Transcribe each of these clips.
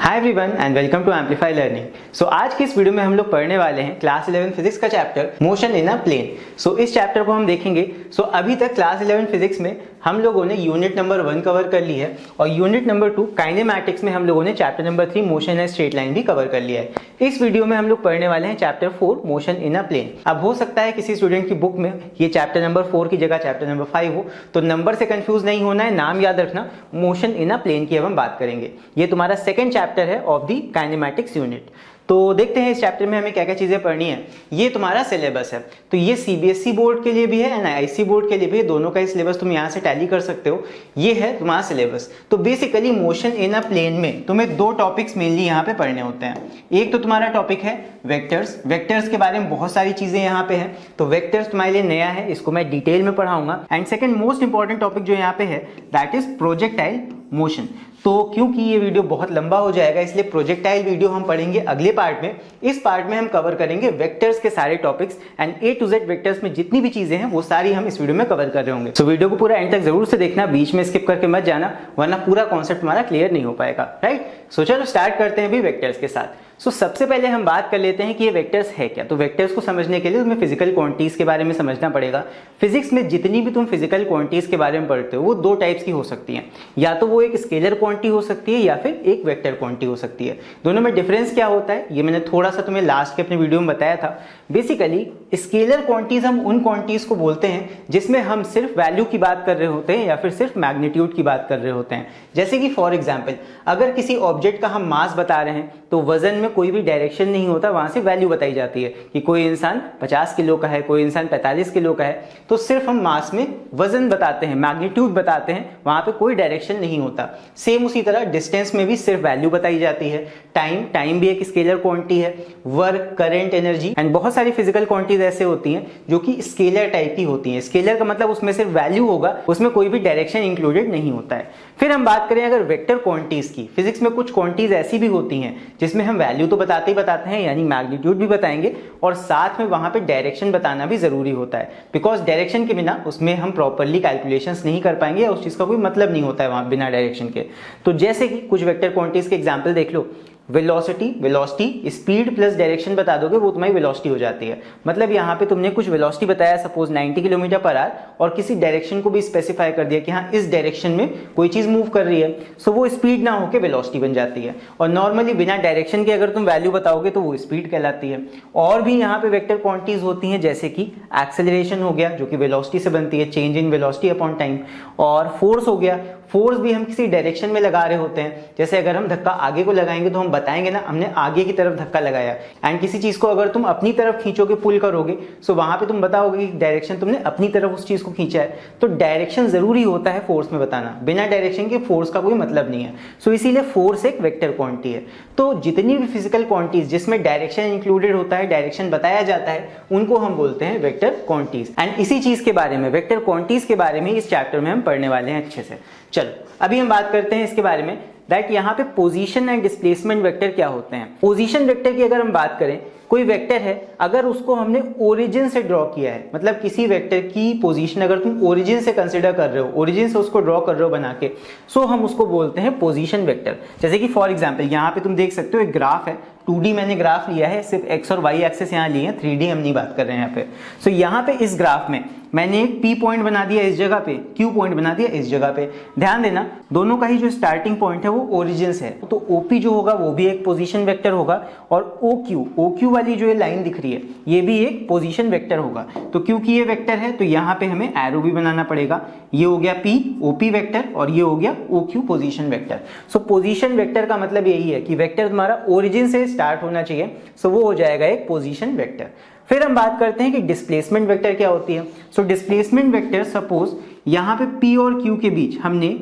Hi everyone and welcome to Amplify Learning. So आज की इस वीडियो में हम लोग पढ़ने वाले हैं क्लास 11 फिजिक्स का chapter motion in a plane. So इस चैप्टर को हम देखेंगे। सो अभी तक क्लास 11 फिजिक्स में हम लोगों ने यूनिट नंबर 1 कवर कर ली है और यूनिट नंबर 2 काइनेमैटिक्स में हम लोगों ने chapter number 3 motion and straight line भी कवर कर लिया है। इस वीडियो में हम लोग पढ़ने वाले हैं chapter 4 motion in a plane. अब हो सकता है किसी स्टूडेंट की बुक में ये चैप्टर नंबर 4 की जगह चैप्टर नंबर 5 हो, तो नंबर से कंफ्यूज नहीं होना है, नाम याद रखना। मोशन इन अ प्लेन की अब हम बात करेंगे। ये तुम्हारा सेकंड चैप्टर है ऑफ दी काइनेमैटिक्स यूनिट। तो देखते हैं इस चैप्टर में हमें क्या क्या चीजें पढ़नी है। ये तुम्हारा सिलेबस है, तो ये सीबीएसई बोर्ड के लिए भी है एंड आईआईसी बोर्ड के लिए भी है, दोनों का ही सिलेबस तुम यहाँ से टैली कर सकते हो। ये है तुम्हारा सिलेबस। तो basically motion in a plane में तुम्हें दो टॉपिक्स मेनली यहाँ पे पढ़ने होते हैं। एक तो तुम्हारा टॉपिक है वेक्टर्स। वेक्टर्स के बारे में बहुत सारी चीजें यहाँ पे है, तो वेक्टर्स तुम्हारे लिए नया है, इसको मैं डिटेल में पढ़ाऊंगा। And second most important topic जो यहाँ पे है दैट इज प्रोजेक्टाइल मोशन। तो क्योंकि ये वीडियो बहुत लंबा हो जाएगा इसलिए प्रोजेक्टाइल वीडियो हम पढ़ेंगे अगले पार्ट में। इस पार्ट में हम कवर करेंगे वेक्टर्स के सारे topics and A to Z vectors में जितनी भी चीजें हैं वो सारी हम इस वीडियो में कवर कर रहे होंगे। तो वीडियो को पूरा एंड तक जरूर से देखना, बीच में स्किप करके मत जाना वरना पूरा कॉन्सेप्ट हमारा क्लियर नहीं हो पाएगा। राइट, सो चलो स्टार्ट करते हैं भी वेक्टर्स के साथ। सो सबसे पहले हम बात कर लेते हैं कि ये वेक्टर्स है क्या। तो वेक्टर्स को समझने के लिए तुम्हें फिजिकल क्वांटिटीज के बारे में समझना पड़ेगा। फिजिक्स में जितनी भी तुम फिजिकल क्वांटिटीज के बारे में पढ़ते हो वो दो टाइप्स की हो सकती हैं, या तो वो एक स्केलर क्वांटिटी हो सकती है या फिर एक वेक्टर क्वांटिटी हो सकती है। दोनों में डिफरेंस क्या होता है ये मैंने थोड़ा सा तुम्हें लास्ट के अपने वीडियो में बताया था। बेसिकली स्केलर क्वांटिटीज हम उन क्वांटिटीज को बोलते हैं जिसमें हम सिर्फ वैल्यू की बात कर रहे होते हैं या फिर सिर्फ मैग्नीट्यूड की बात कर रहे होते हैं। जैसे कि फॉर एग्जाम्पल अगर किसी ऑब्जेक्ट का हम मास बता रहे हैं तो वजन में कोई भी डायरेक्शन नहीं होता, वहां से वैल्यू बताई जाती है कि कोई इंसान 50 किलो का है, कोई इंसान 45 किलो का है, तो सिर्फ हम मास में वजन बताते हैं, मैग्नीट्यूड बताते हैं, वहां पे कोई डायरेक्शन नहीं होता। सेम उसी तरह डिस्टेंस में भी सिर्फ वैल्यू बताई जाती है। टाइम भी एक स्केलर क्वांटिटी है। वर्क, करंट, एनर्जी एंड बहुत सारी फिजिकल क्वांटिटीज ऐसे होती हैं जो कि स्केलर टाइप की होती हैं। स्केलर का मतलब उसमें सिर्फ वैल्यू होगा, उसमें कोई भी डायरेक्शन इंक्लूडेड नहीं होता है। फिर हम बात करें अगर वेक्टर क्वांटिटीज की, फिजिक्स में कुछ क्वांटिटीज ऐसी भी होती हैं जिसमें हम वैल्यू तो बताते ही बताते हैं यानी मैग्नीट्यूड भी बताएंगे और साथ में वहां पे डायरेक्शन बताना भी जरूरी होता है, बिकॉज डायरेक्शन के बिना उसमें हम प्रॉपरली कैलकुलेशंस नहीं कर पाएंगे या उस चीज का कोई मतलब नहीं होता है वहां बिना डायरेक्शन के। तो जैसे कि कुछ वेक्टर क्वांटिटीज के एग्जांपल देख लो। वेलोसिटी स्पीड प्लस डायरेक्शन बता दोगे वो तुम्हारी वेलोसिटी हो जाती है। मतलब यहाँ पे तुमने कुछ वेलोसिटी बताया सपोज 90 किलोमीटर पर आवर और किसी डायरेक्शन को भी स्पेसिफाई कर दिया कि हाँ इस डायरेक्शन में कोई चीज मूव कर रही है, सो वो स्पीड ना होकर वेलोसिटी बन जाती है। और नॉर्मली बिना डायरेक्शन के अगर तुम वैल्यू बताओगे तो वो स्पीड कहलाती है। और भी यहाँ पे वेक्टर क्वांटिटीज होती हैं जैसे कि एक्सेलरेशन हो गया जो कि वेलोसिटी से बनती है, change in velocity upon time. और फोर्स हो गया, फोर्स भी हम किसी डायरेक्शन में लगा रहे होते हैं। जैसे अगर हम धक्का आगे को लगाएंगे तो हम बताएंगे ना हमने आगे की तरफ धक्का लगाया। एंड किसी चीज को अगर तुम अपनी तरफ खींचोगे, पुल करोगे, सो वहां पे तुम बताओगे कि डायरेक्शन तुमने अपनी तरफ उस चीज को खींचा है। तो डायरेक्शन जरूरी होता है फोर्स में बताना, बिना डायरेक्शन के फोर्स का कोई मतलब नहीं है। सो इसीलिए फोर्स एक वेक्टर क्वांटिटी है। तो जितनी भी फिजिकल क्वांटिटीज जिसमें डायरेक्शन इंक्लूडेड होता है, डायरेक्शन बताया जाता है, उनको हम बोलते हैं वेक्टर क्वांटिटीज। एंड इसी चीज के बारे में, वेक्टर क्वांटिटीज के बारे में इस चैप्टर में हम पढ़ने वाले हैं अच्छे से। चलो अभी हम बात करते हैं इसके बारे में दैट यहाँ पे पोजीशन एंड डिस्प्लेसमेंट वेक्टर क्या होते हैं। पोजीशन वेक्टर की अगर हम बात करें, कोई वेक्टर है अगर उसको हमने ओरिजिन से ड्रॉ किया है, मतलब किसी वेक्टर की पोजीशन अगर तुम ओरिजिन से कंसिडर कर रहे हो, ओरिजिन से उसको ड्रॉ कर रहे हो बना के, सो हम उसको बोलते हैं पोजीशन वेक्टर। जैसे कि फॉर एग्जांपल यहाँ पे तुम देख सकते हो एक ग्राफ है, 2D मैंने ग्राफ लिया है, सिर्फ एक्स और वाई एक्सेस यहाँ लिए हैं, 3D हम नहीं बात कर रहे हैं यहाँ पे। सो यहाँ पे इस ग्राफ में मैंने एक P पॉइंट बना दिया इस जगह पे, Q पॉइंट बना दिया इस जगह पे। ध्यान देना दोनों का ही जो स्टार्टिंग पॉइंट है वो ओरिजिन से है, तो OP जो होगा वो भी एक पोजीशन वेक्टर होगा और OQ वाली जो ये लाइन दिख रही है ये भी एक पोजीशन वेक्टर होगा। तो क्योंकि ये वेक्टर है तो यहाँ पे हमें एरो भी बनाना पड़ेगा। ये हो गया P OP वेक्टर और ये हो गया OQ पोजीशन वेक्टर। सो पोजीशन वेक्टर का मतलब यही है कि वेक्टर तुम्हारा ओरिजिन से स्टार्ट होना चाहिए, सो वो हो जाएगा एक पोजीशन वेक्टर। फिर हम बात करते हैं कि डिस्प्लेसमेंट वेक्टर क्या होती है। सो डिस्प्लेसमेंट वेक्टर सपोज यहाँ पे P और Q के बीच हमने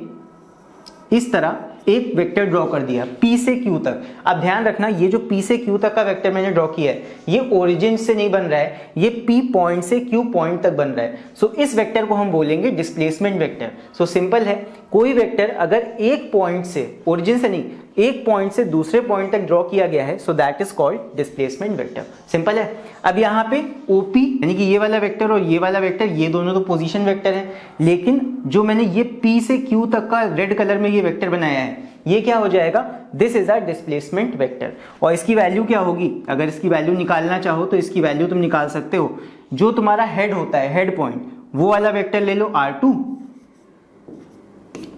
इस तरह एक वेक्टर ड्रॉ कर दिया P से Q तक। अब ध्यान रखना ये जो P से Q तक का वेक्टर मैंने ड्रॉ किया है ये ओरिजिन से नहीं बन रहा है, ये P पॉइंट से Q पॉइंट तक बन रहा है। सो इस वेक्टर को हम बोलेंगे डिस्प्लेसमेंट वेक्टर। सो सिंपल है, कोई वेक्टर अगर एक पॉइंट से, ओरिजिन से नहीं, एक पॉइंट से दूसरे पॉइंट तक ड्रॉ किया गया है, so that is called displacement vector. Simple है। अब यहाँ पे OP यानी कि ये वाला वेक्टर और ये वाला वेक्टर, ये दोनों तो पोजीशन वेक्टर है, लेकिन जो मैंने ये P से Q तक का रेड कलर में ये वेक्टर बनाया है ये क्या हो जाएगा, this is a displacement vector. और इसकी वैल्यू क्या होगी, अगर इसकी वैल्यू निकालना चाहो तो इसकी वैल्यू तुम निकाल सकते हो, जो तुम्हारा हेड होता है, हेड पॉइंट, वो वाला वेक्टर ले लो r2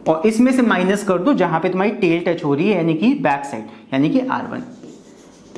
और इसमें से माइनस कर दो जहां पे तुम्हारी टेल टच हो रही है यानी कि बैक साइड, यानी कि r1।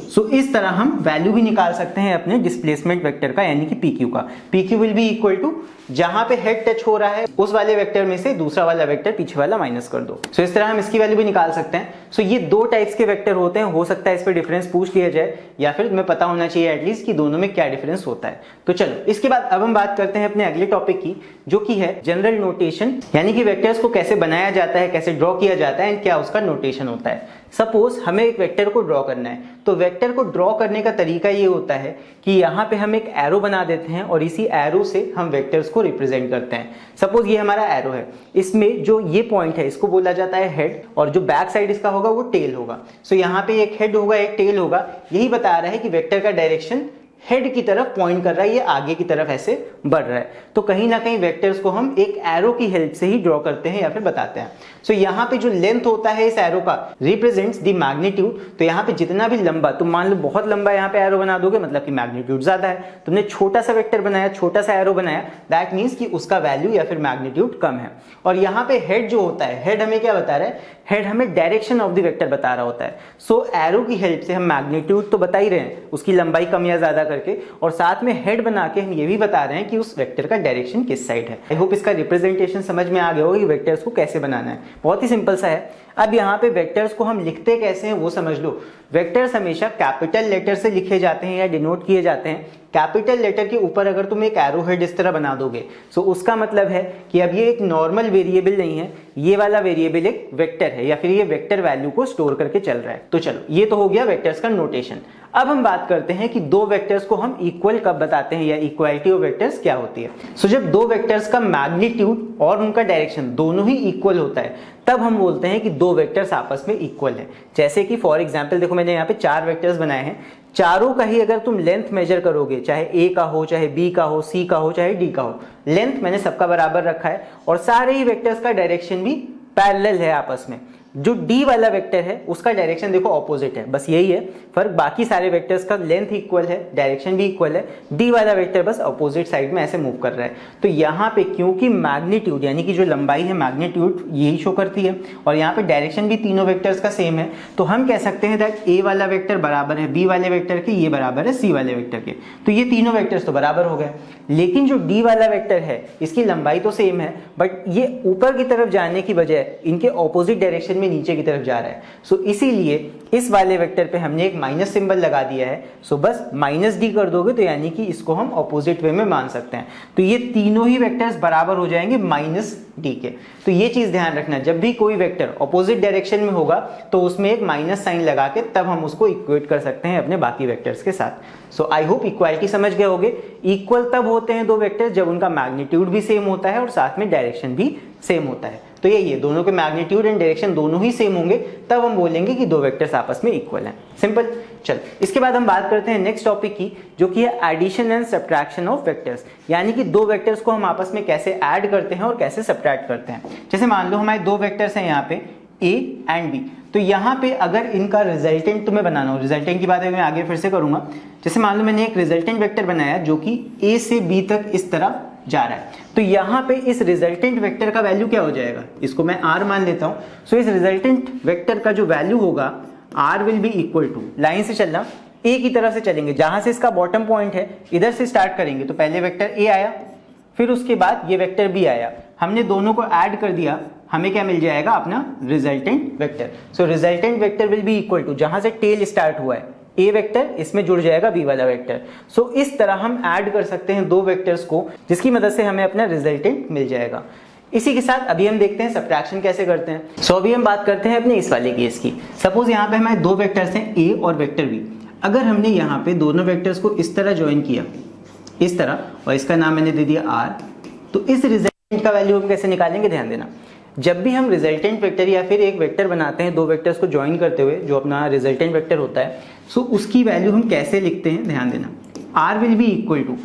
सो इस तरह हम वैल्यू भी निकाल सकते हैं अपने डिस्प्लेसमेंट वेक्टर का यानी कि PQ का। PQ will be equal to जहां पे हेड टच हो रहा है उस वाले वेक्टर में से दूसरा वाला वेक्टर पीछे वाला माइनस कर दो। सो इस तरह हम इसकी वैल्यू भी निकाल सकते हैं। सो ये दो टाइप्स के वेक्टर होते हैं, हो सकता है इस पे डिफरेंस पूछ लिया जाए या फिर तुम्हें पता होना चाहिए एटलीस्ट कि दोनों में क्या डिफरेंस होता है। तो चलो इसके बाद अब हम बात करते हैं अपने अगले टॉपिक की, जो कि है जनरल नोटेशन, यानी कि वेक्टर्स को कैसे बनाया जाता है, कैसे ड्रॉ किया जाता है एंड क्या उसका नोटेशन होता है। सपोज हमें एक वेक्टर को ड्रॉ करना है, तो वेक्टर को ड्रॉ करने का तरीका ये होता है कि यहाँ पे हम एक एरो बना देते हैं और इसी एरो से हम वेक्टर्स को रिप्रेजेंट करते हैं। सपोज ये हमारा एरो है, इसमें जो ये पॉइंट है इसको बोला जाता है हेड और जो बैक साइड इसका होगा वो टेल होगा। सो यहाँ पे एक हेड होगा एक टेल होगा, यही बता रहा है कि वेक्टर का डायरेक्शन हेड की तरफ पॉइंट कर रहा है, ये आगे की तरफ ऐसे बढ़ रहा है। तो कहीं ना कहीं वेक्टर्स को हम एक एरो की हेल्प से ही ड्रॉ करते हैं या फिर बताते हैं। सो यहाँ पे जो लेंथ होता है इस एरो का रिप्रेजेंट्स द मैग्नीट्यूड। तो यहाँ पे जितना भी लंबा, तुम मान लो बहुत लंबा यहाँ पे एरो बना दोगे मतलब कि मैग्नीट्यूड ज्यादा है, तुमने छोटा सा वेक्टर बनाया, छोटा सा एरो बनाया, दैट मीन्स कि उसका वैल्यू या फिर मैग्नीट्यूड कम है। और यहाँ पे हेड जो होता है, हेड हमें क्या बता रहा है, हेड हमें डायरेक्शन ऑफ द वेक्टर बता रहा होता है। सो एरो की हेल्प से हम मैग्नीट्यूड तो बता ही रहे हैं, उसकी लंबाई कम या ज्यादा करके, और साथ में हेड बना के हम ये भी बता रहे हैं कि उस वेक्टर का डायरेक्शन किस साइड है। आई होप इसका रिप्रेजेंटेशन समझ में आ गया होगा कि वेक्टर्स को कैसे बनाना है। बहुत ही सिंपल सा है। अब यहाँ पे वेक्टर्स को हम लिखते कैसे हैं वो समझ लो। वेक्टर्स हमेशा कैपिटल लेटर से लिखे जाते हैं या डिनोट किए जाते हैं। कैपिटल लेटर के ऊपर अगर तुम एक एरो हेड इस तरह बना दोगे, सो उसका मतलब है कि अब ये एक नॉर्मल वेरिएबल नहीं है, ये वाला वेरिएबल एक वेक्टर है या फिर ये वेक्टर वैल्यू को स्टोर करके चल रहा है। तो चलो ये तो हो गया वेक्टर्स का नोटेशन। अब हम बात करते हैं कि दो वेक्टर्स को हम इक्वल कब बताते हैं या इक्वालिटी ऑफ वेक्टर्स क्या होती है। सो जब दो वेक्टर्स का मैग्नीट्यूड और उनका डायरेक्शन दोनों ही इक्वल होता है तब हम बोलते हैं कि दो वेक्टर्स आपस में इक्वल है। जैसे कि फॉर एग्जांपल देखो, मैंने यहाँ पे चार वेक्टर्स बनाए हैं, चारों का ही अगर तुम लेंथ मेजर करोगे, चाहे ए का हो, चाहे बी का हो, सी का हो, चाहे डी का हो, लेंथ मैंने सबका बराबर रखा है और सारे ही वेक्टर्स का डायरेक्शन भी पैरेलल है आपस में। जो डी वाला वेक्टर है उसका डायरेक्शन देखो ऑपोजिट है, बस यही है फर्क, बाकी सारे वेक्टर्स का लेंथ इक्वल है, डायरेक्शन भी इक्वल है। डी वाला वेक्टर बस ऑपोजिट साइड में ऐसे मूव कर रहा है। तो यहाँ पे क्योंकि मैग्नीट्यूड यानी कि जो लंबाई है मैग्नीट्यूड यही शो करती है और यहाँ पे डायरेक्शन भी तीनों वेक्टर्स का सेम है, तो हम कह सकते हैं दैट ए वाला वेक्टर बराबर है बी वाले वेक्टर के, ये बराबर है सी वाले वेक्टर के। तो ये तीनों वेक्टर्स तो बराबर हो गए। लेकिन जो डी वाला वेक्टर है इसकी लंबाई तो सेम है, बट ये ऊपर की तरफ जाने की बजाय इनके ऑपोजिट डायरेक्शन में नीचे की तरफ जा रहा है। सो इसीलिए इस वाले वेक्टर पे हमने एक माइनस सिंबल लगा दिया है। सो बस माइनस डी कर दोगे तो यानी कि इसको हम ऑपोजिट वे में मान सकते हैं। तो ये तीनों ही वेक्टर्स बराबर हो जाएंगे माइनस डी के। तो ये चीज ध्यान रखना, जब भी कोई वेक्टर ऑपोजिट डायरेक्शन में होगा तो उसमें एक माइनस साइन लगा के तब हम उसको इक्वेट कर सकते हैं अपने बाकी वेक्टर्स के साथ। सो आई होप इक्वालिटी समझ गए होगे। इक्वल तब होते हैं दो वेक्टर्स जब उनका मैग्नीट्यूड भी सेम होता है और साथ में डायरेक्शन भी सेम होता है। तो यही है, दोनों के मैग्नीट्यूड एंड डायरेक्शन दोनों ही सेम होंगे तब हम बोलेंगे कि दो वेक्टर्स आपस में इक्वल हैं। सिंपल। चल इसके बाद हम बात करते हैं नेक्स्ट टॉपिक की, जो कि है addition and subtraction of vectors, यानी कि दो वेक्टर्स को हम आपस में कैसे ऐड करते हैं और कैसे सब्ट्रैक्ट करते हैं। जैसे मान लो हमारे दो वेक्टर्स हैं यहाँ पे ए एंड बी, तो यहाँ पे अगर इनका रिजल्टेंट तुम्हें बनाना हो, रिजल्टेंट की बात मैं आगे फिर से करूंगा। जैसे मान लो मैंने एक रिजल्टेंट वेक्टर बनाया जो कि ए से बी तक इस तरह जा रहा है, तो यहाँ पे इस रिजल्टेंट वेक्टर का वैल्यू क्या हो जाएगा, इसको मैं आर मान लेता हूँ। सो इस रिजल्टेंट वेक्टर का जो वैल्यू होगा R will be equal to, line से चलना, ए की तरफ से चलेंगे, जहां से इसका बॉटम पॉइंट है इधर से स्टार्ट करेंगे तो पहले वेक्टर ए आया, फिर उसके बाद ये वेक्टर बी आया, हमने दोनों को ऐड कर दिया, हमें क्या मिल जाएगा अपना resultant vector. So resultant vector will be equal to, जहां से टेल स्टार्ट हुआ है ए वेक्टर, इसमें जुड़ जाएगा बी वाला वेक्टर। सो इस तरह हम ऐड कर सकते हैं दो वेक्टर्स को, जिसकी मदद से हमें अपना रिजल्टेंट मिल जाएगा। इसी के साथ अभी हम देखते हैं सब्ट्रैक्शन कैसे करते हैं। सो अभी हम बात करते हैं अपने इस वाले केस की। सपोज यहाँ पे हमारे दो वेक्टर्स हैं ए और वेक्टर बी। अगर हमने यहाँ पे दोनों वेक्टर्स को इस तरह ज्वाइन किया, इस तरह, और इसका नाम मैंने दे दिया आर, तो इस रिजल्टेंट का वैल्यू हम कैसे निकालेंगे, ध्यान देना। जब भी हम रिजल्टेंट वेक्टर या फिर एक वेक्टर बनाते हैं दो वेक्टर्स को ज्वाइन करते हुए, जो अपना रिजल्टेंट वेक्टर होता है, सो उसकी वैल्यू हम कैसे लिखते हैं, ध्यान देना। R will be equal to,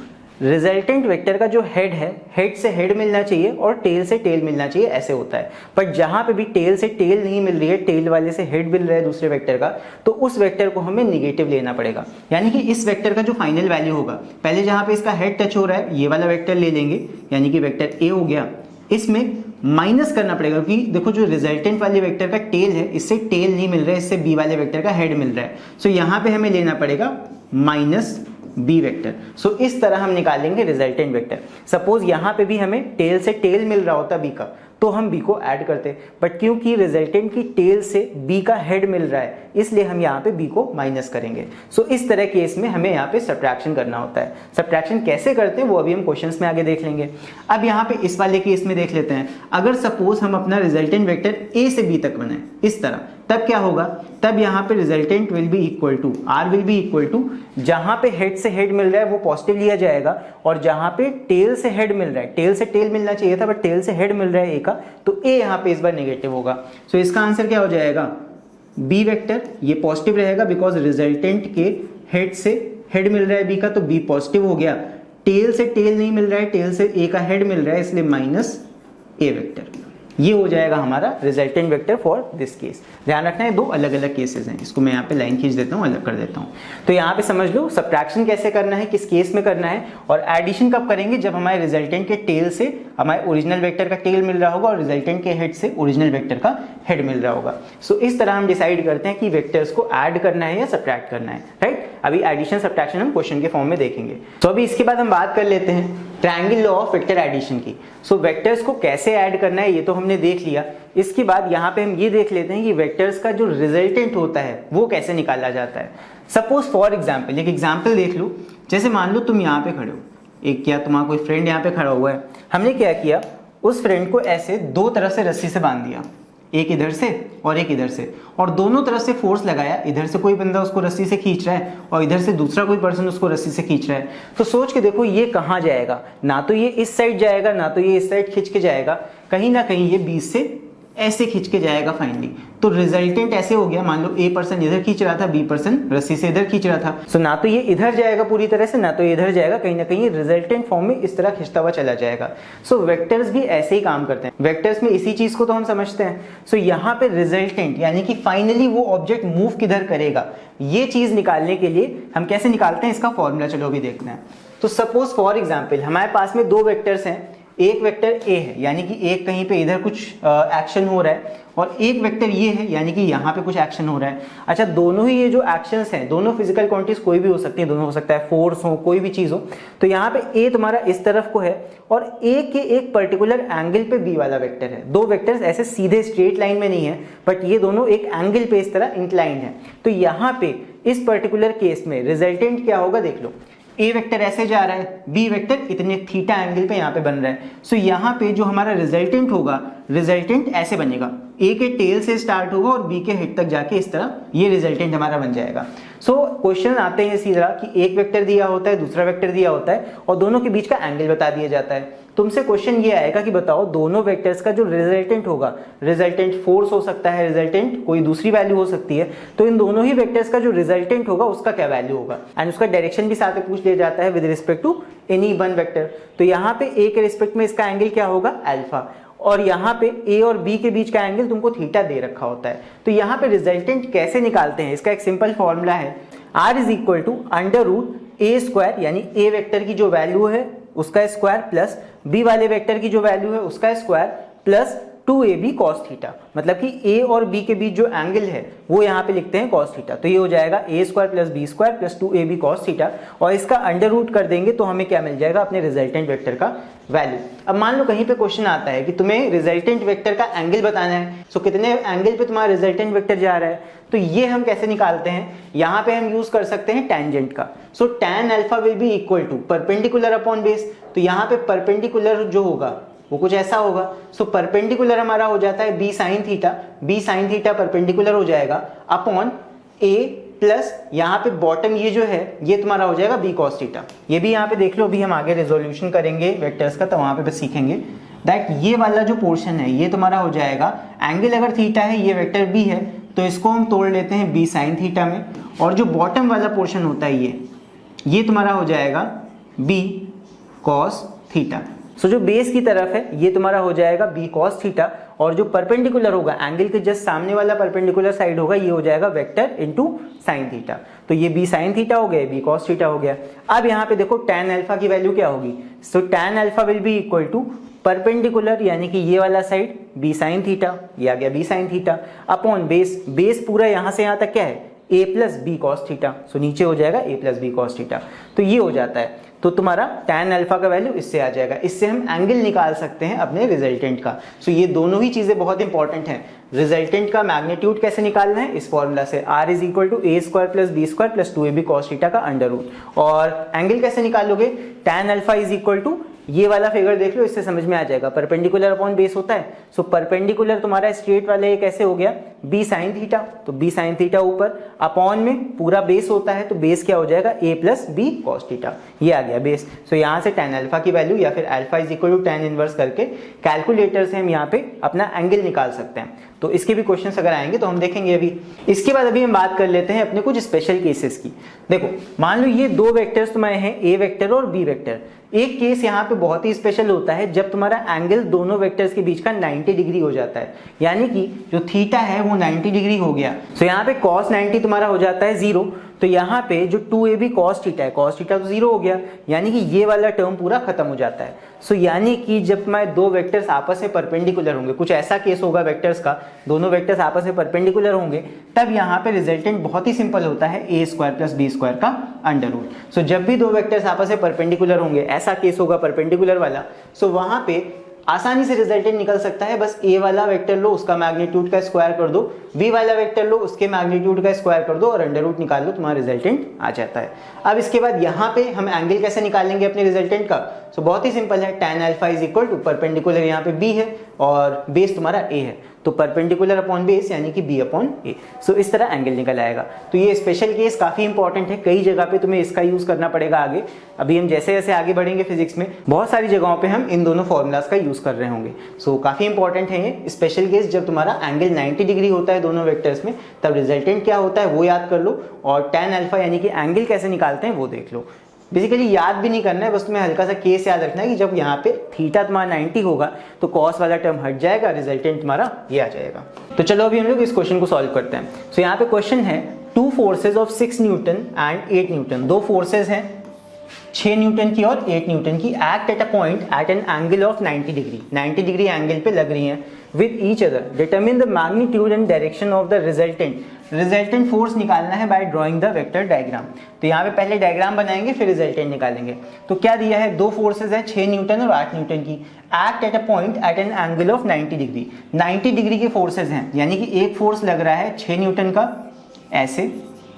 resultant vector का जो हेड है, हेड से हेड मिलना चाहिए और टेल से टेल मिलना चाहिए, ऐसे होता है। बट जहां पे भी टेल से टेल नहीं मिल रही है, टेल वाले से हेड मिल रहा है दूसरे वेक्टर का, तो उस वेक्टर को हमें निगेटिव लेना पड़ेगा। यानी कि इस वेक्टर का जो फाइनल वैल्यू होगा, पहले जहां पे इसका हेड टच हो रहा है ये वाला वेक्टर ले लेंगे, यानी कि वेक्टर ए हो गया, इसमें माइनस करना पड़ेगा क्योंकि देखो जो रिजल्टेंट वाले वेक्टर का टेल है, इससे टेल नहीं मिल रहा है, इससे बी वाले वेक्टर का हेड मिल रहा है। सो यहाँ पे हमें लेना पड़ेगा माइनस बी वेक्टर। सो इस तरह हम निकालेंगे रिजल्टेंट वेक्टर। सपोज यहाँ पे भी हमें टेल से टेल मिल रहा होता बी का, तो हम बी को ऐड करते, बट क्योंकि रिजल्टेंट की टेल से बी का हेड मिल रहा है, इसलिए हम यहाँ पे बी को माइनस करेंगे। सो इस तरह केस में हमें यहाँ पे सब्ट्रैक्शन करना होता है। सब्ट्रैक्शन कैसे करते हैं वो अभी हम क्वेश्चंस में आगे देख लेंगे। अब यहाँ पे इस वाले केस में देख लेते हैं, अगर सपोज हम अपना रिजल्टेंट वेक्टर ए से बी तक बनाए इस तरह, तब क्या होगा, तब यहाँ पे resultant will be equal to, R will be equal to, जहां पे हेड से हेड मिल रहा है वो पॉजिटिव लिया जाएगा, और जहां पे टेल से हेड मिल रहा है, टेल से टेल मिलना चाहिए था बट टेल से हेड मिल रहा है ए का, तो ए यहाँ पे इस बार नेगेटिव होगा। सो इसका आंसर क्या हो जाएगा, बी वेक्टर, ये पॉजिटिव रहेगा बिकॉज रिजल्टेंट के हेड से हेड मिल रहा है बी का, तो बी पॉजिटिव हो गया। टेल से टेल नहीं मिल रहा है, टेल से ए का हेड मिल रहा है, इसलिए माइनस ए वेक्टर। ये हो जाएगा हमारा resultant vector for this case. ध्यान रखना है दो अलग अलग केसेस हैं, इसको मैं यहाँ पे लाइन खींच देता हूँ, अलग कर देता हूँ। तो यहाँ पे समझ लो सब्ट्रैक्शन कैसे करना है, किस केस में करना है, और एडिशन कब करेंगे, जब हमारे रिजल्टेंट के टेल से हमारे ओरिजिनल वेक्टर का टेल मिल रहा होगा और रिजल्टेंट के हेड से ओरिजिनल वेक्टर का हेड मिल रहा होगा। सो इस तरह हम डिसाइड करते हैं कि वेक्टर्स को ऐड करना है या सब्ट्रैक्ट करना है, राइट। अभी एडिशन सब्ट्रैक्शन हम क्वेश्चन के फॉर्म में देखेंगे। तो अभी इसके बाद हम बात कर लेते हैं triangle law of vector addition की। सो वेक्टर्स को कैसे ऐड करना है ये तो हमने देख लिया। इसके बाद यहाँ पे हम ये देख लेते हैं कि वेक्टर्स का जो रिजल्टेंट होता है वो कैसे निकाला जाता है। सपोज फॉर एग्जाम्पल, एक एग्जाम्पल देख लो, जैसे मान लो तुम यहाँ पे खड़े हो, एक क्या तुम्हारा कोई फ्रेंड यहाँ पे खड़ा हुआ है, हमने क्या किया, उस फ्रेंड को ऐसे दो तरफ से रस्सी से बांध दिया, एक इधर से और एक इधर से, और दोनों तरफ से फोर्स लगाया। इधर से कोई बंदा उसको रस्सी से खींच रहा है और इधर से दूसरा कोई पर्सन उसको रस्सी से खींच रहा है। तो सोच के देखो ये कहाँ जाएगा, ना तो ये इस साइड जाएगा ना तो ये इस साइड खींच के जाएगा, कहीं ना कहीं ये बीच से ऐसे खींच के जाएगा फाइनली। तो रिजल्टेंट ऐसे हो गया, मान लो ए पर्सन इधर खींच रहा था, बी पर्सन रस्सी से इधर खींच रहा था। सो ना तो ये इधर जाएगा पूरी तरह से, ना तो ये इधर जाएगा, कहीं ना कहीं रिजल्टेंट फॉर्म में इस तरह खिंचता हुआ चला जाएगा। सो वेक्टर्स भी ऐसे ही काम करते हैं, वेक्टर्स में इसी चीज को तो हम समझते हैं। सो यहाँ पे रिजल्टेंट यानी कि फाइनली वो ऑब्जेक्ट मूव किधर करेगा, ये चीज निकालने के लिए हम कैसे निकालते हैं, इसका फॉर्मूला चलो अभी देखते हैं। तो सपोज फॉर एग्जाम्पल हमारे पास में दो वेक्टर्स हैं, एक वेक्टर ए है यानी कि एक कहीं पे इधर कुछ एक्शन हो रहा है, और एक वेक्टर ये है यानी कि यहाँ पे कुछ एक्शन हो रहा है। अच्छा, दोनों ही ये जो एक्शंस हैं, दोनों फिजिकल क्वांटिटीज कोई भी हो सकती है, दोनों हो सकता है फोर्स हो, कोई भी चीज हो। तो यहाँ पे ए तुम्हारा इस तरफ को है और ए के एक पर्टिकुलर एंगल पे बी वाला वेक्टर है। दो वेक्टर्स ऐसे सीधे स्ट्रेट लाइन में नहीं है, बट ये दोनों एक एंगल पे इस तरह इंक्लाइन है। तो यहाँ पे इस पर्टिकुलर केस में रिजल्टेंट क्या होगा देख लो, ए वेक्टर ऐसे जा रहा है, बी वेक्टर इतने थीटा एंगल पे यहाँ पे बन रहा है। सो यहाँ पे जो हमारा रिजल्टेंट होगा, रिजल्टेंट ऐसे बनेगा, ए के टेल से स्टार्ट होगा और बी के हेड तक जाके इस तरह ये रिजल्टेंट हमारा बन जाएगा। सो क्वेश्चन आते हैं इसी तरह कि एक वेक्टर दिया होता है, दूसरा वेक्टर दिया होता है और दोनों के बीच का एंगल बता दिया जाता है। तुमसे क्वेश्चन ये आएगा कि बताओ दोनों वेक्टर्स का जो रिजल्टेंट होगा, रिजल्टेंट फोर्स हो सकता है, रिजल्टेंट कोई दूसरी वैल्यू हो सकती है, तो इन दोनों ही वेक्टर्स का जो रिजल्टेंट होगा उसका क्या वैल्यू होगा, एंड उसका डायरेक्शन भी साथ में पूछ लिया जाता है with respect to any one vector. तो यहाँ पे ए के रिस्पेक्ट में इसका एंगल क्या होगा, अल्फा, और यहाँ पे ए और बी के बीच का एंगल तुमको थीटा दे रखा होता है। तो यहाँ पे रिजल्टेंट कैसे निकालते हैं, इसका एक सिंपल फॉर्मूला है, r is equal to under root A square, यानी ए वेक्टर की जो वैल्यू है उसका स्क्वायर प्लस बी वाले वेक्टर की जो वैल्यू है उसका square plus 2ab cos theta. मतलब कि a और b के बीच जो एंगल है वो यहाँ पे लिखते हैं cos थीटा। तो ये हो जाएगा a square plus B square plus 2ab cos theta, और इसका अंडर रूट कर देंगे तो हमें क्या मिल जाएगा, अपने रिजल्टेंट वेक्टर का वैल्यू। अब मान लो कहीं पे क्वेश्चन आता है कि तुम्हें रिजल्टेंट वेक्टर का एंगल बताना है, सो कितने एंगल पे तुम्हारा रिजल्टेंट वेक्टर जा रहा है, तो ये हम कैसे निकालते हैं, यहाँ पे हम यूज कर सकते हैं टेंजेंट का। So tan alpha will be equal to perpendicular upon base. तो यहाँ पे परपेंडिकुलर जो होगा वो कुछ ऐसा होगा। सो परपेंडिकुलर हमारा हो जाता है B sine theta, B sine theta perpendicular हो जाएगा अपॉन ए प्लस यहाँ पे बॉटम ये जो है ये तुम्हारा हो जाएगा बी कॉस थीटा। ये भी यहाँ पे देख लो, अभी हम आगे रेजोल्यूशन करेंगे वेक्टर्स का तो वहां पे बस सीखेंगे दैट ये वाला जो पोर्शन है ये तुम्हारा हो जाएगा, एंगल अगर थीटा है, ये वेक्टर बी है तो इसको हम तोड़ लेते हैं बी साइन थीटा में, और जो बॉटम वाला पोर्शन होता है ये तुम्हारा हो जाएगा बी कॉस थीटा। सो जो बेस की तरफ है ये तुम्हारा हो जाएगा बी कॉस थीटा, और जो परपेंडिकुलर होगा एंगल के जस्ट सामने वाला परपेंडिकुलर साइड होगा ये हो जाएगा वेक्टर इनटू साइन थीटा। तो ये बी साइन थीटा हो गया, बी कॉस थीटा हो गया। अब यहाँ पे देखो tan अल्फा की वैल्यू क्या होगी, so tan alpha will be equal to perpendicular यानी कि ये वाला साइड बी साइन थीटा, ये आ गया B sine theta, upon base, base पूरा यहाँ से यहाँ तक क्या है a plus B cos theta, so नीचे हो जाएगा a plus B cos theta. तो ये हो जाता है, तो तुम्हारा tan अल्फा का वैल्यू इससे आ जाएगा। इससे हम एंगल निकाल सकते हैं अपने रिजल्टेंट का। सो ये दोनों ही चीजें बहुत इंपॉर्टेंट हैं। रिजल्टेंट का मैग्नीट्यूड कैसे निकालना है, इस फॉर्मूला से r is equal to A square plus B square plus 2ab cos theta का अंडर रूट। और एंगल कैसे निकालोगे, tan alpha is equal to ये वाला फिगर देख लो, इससे समझ में आ जाएगा, परपेंडिकुलर अपॉन बेस होता है। सो परपेंडिकुलर तुम्हारा स्ट्रेट वाले ये कैसे हो गया बी साइन थीटा, तो बी साइन थीटा ऊपर, अपॉन में पूरा बेस होता है तो बेस क्या हो जाएगा a plus B cos theta, ये आ गया बेस। सो यहाँ से tan अल्फा की वैल्यू या फिर alpha is equal to tan inverse करके कैलकुलेटर से हम यहाँ पे अपना एंगल निकाल सकते हैं। तो इसके भी क्वेश्चंस अगर आएंगे तो हम देखेंगे अभी। इसके बाद अभी हम बात कर लेते हैं अपने कुछ स्पेशल केसेस की। देखो मान लो ये दो वेक्टर्स तुम्हारे हैं a वेक्टर और b वेक्टर। एक केस यहाँ पे बहुत ही स्पेशल होता है जब तुम्हारा एंगल दोनों वेक्टर्स के बीच का 90 डिग्री हो जाता है, यानी कि जो थीटा है वो 90 डिग्री हो गया। सो यहाँ पे cos 90 तुम्हारा हो जाता है 0, तो यहाँ पे जो 2ab cos थीटा है, cos थीटा तो 0 हो गया, यानी कि ये वाला टर्म पूरा खत्म हो जाता है। सो यानी कि जब मैं दो वेक्टर्स आपस में परपेंडिकुलर होंगे, कुछ ऐसा केस होगा वेक्टर्स का, दोनों वेक्टर्स आपस में परपेंडिकुलर होंगे, तब यहाँ पे रिजल्टेंट बहुत ही सिंपल होता है a square plus B square का अंडर रूट। सो जब भी दो वेक्टर्स आपस में परपेंडिकुलर होंगे, ऐसा केस होगा परपेंडिकुलर वाला, सो वहां पे आसानी से रिजल्टेंट निकल सकता है। बस a वाला वेक्टर लो, उसका मैग्नीट्यूड का स्क्वायर कर दो, b वाला वेक्टर लो, उसके मैग्नीट्यूड का स्क्वायर कर दो और अंडर रूट निकाल लो, तुम्हारा रिजल्टेंट आ जाता है। अब इसके बाद यहाँ पे हम एंगल कैसे निकालेंगे अपने रिजल्टेंट का, सो बहुत ही सिंपल है, tan alpha is equal to perpendicular यहाँ पे b है और बेस तुम्हारा a है, तो परपेंडिकुलर अपॉन बेस यानी कि b अपॉन a। सो इस तरह एंगल निकल आएगा। तो ये स्पेशल केस काफी इंपॉर्टेंट है, कई जगह पे तुम्हें इसका यूज करना पड़ेगा आगे। अभी हम जैसे जैसे आगे बढ़ेंगे फिजिक्स में बहुत सारी जगहों पे हम इन दोनों फॉर्मूलाज का यूज कर रहे होंगे। सो काफी इंपॉर्टेंट है ये स्पेशल केस, जब तुम्हारा एंगल 90 डिग्री होता है दोनों वेक्टर्स में, तब रिजल्टेंट क्या होता है वो याद कर लो, और tan अल्फा यानी कि एंगल कैसे निकालते हैं वो देख लो। बेसिकली याद भी नहीं करना है, बस तुम्हें हल्का सा केस याद रखना है कि जब यहाँ पे थीटा तुम्हारा 90 होगा तो कॉस वाला टर्म हट जाएगा, रिजल्टेंट तुम्हारा ये आ जाएगा। तो चलो अभी हम लोग इस क्वेश्चन को सॉल्व करते हैं। सो यहाँ पे क्वेश्चन है 2 forces of 6 newton and 8 newton, दो फोर्सेज हैं 6 न्यूटन की और 8 न्यूटन की, act at a point at an angle of 90 degree, 90 degree angle पे लग रही हैं with each other, determine the magnitude and direction of the resultant. Resultant force निकालना है by drawing the vector diagram. तो यहाँ पे पहले डायग्राम बनाएंगे फिर रिजल्टेंट निकालेंगे। तो क्या दिया है, दो फोर्सेज है 6 न्यूटन और 8 न्यूटन की, act at a point at an angle of 90 degree, 90 degree के फोर्सेज हैं, यानी कि एक फोर्स लग रहा है 6 न्यूटन का ऐसे,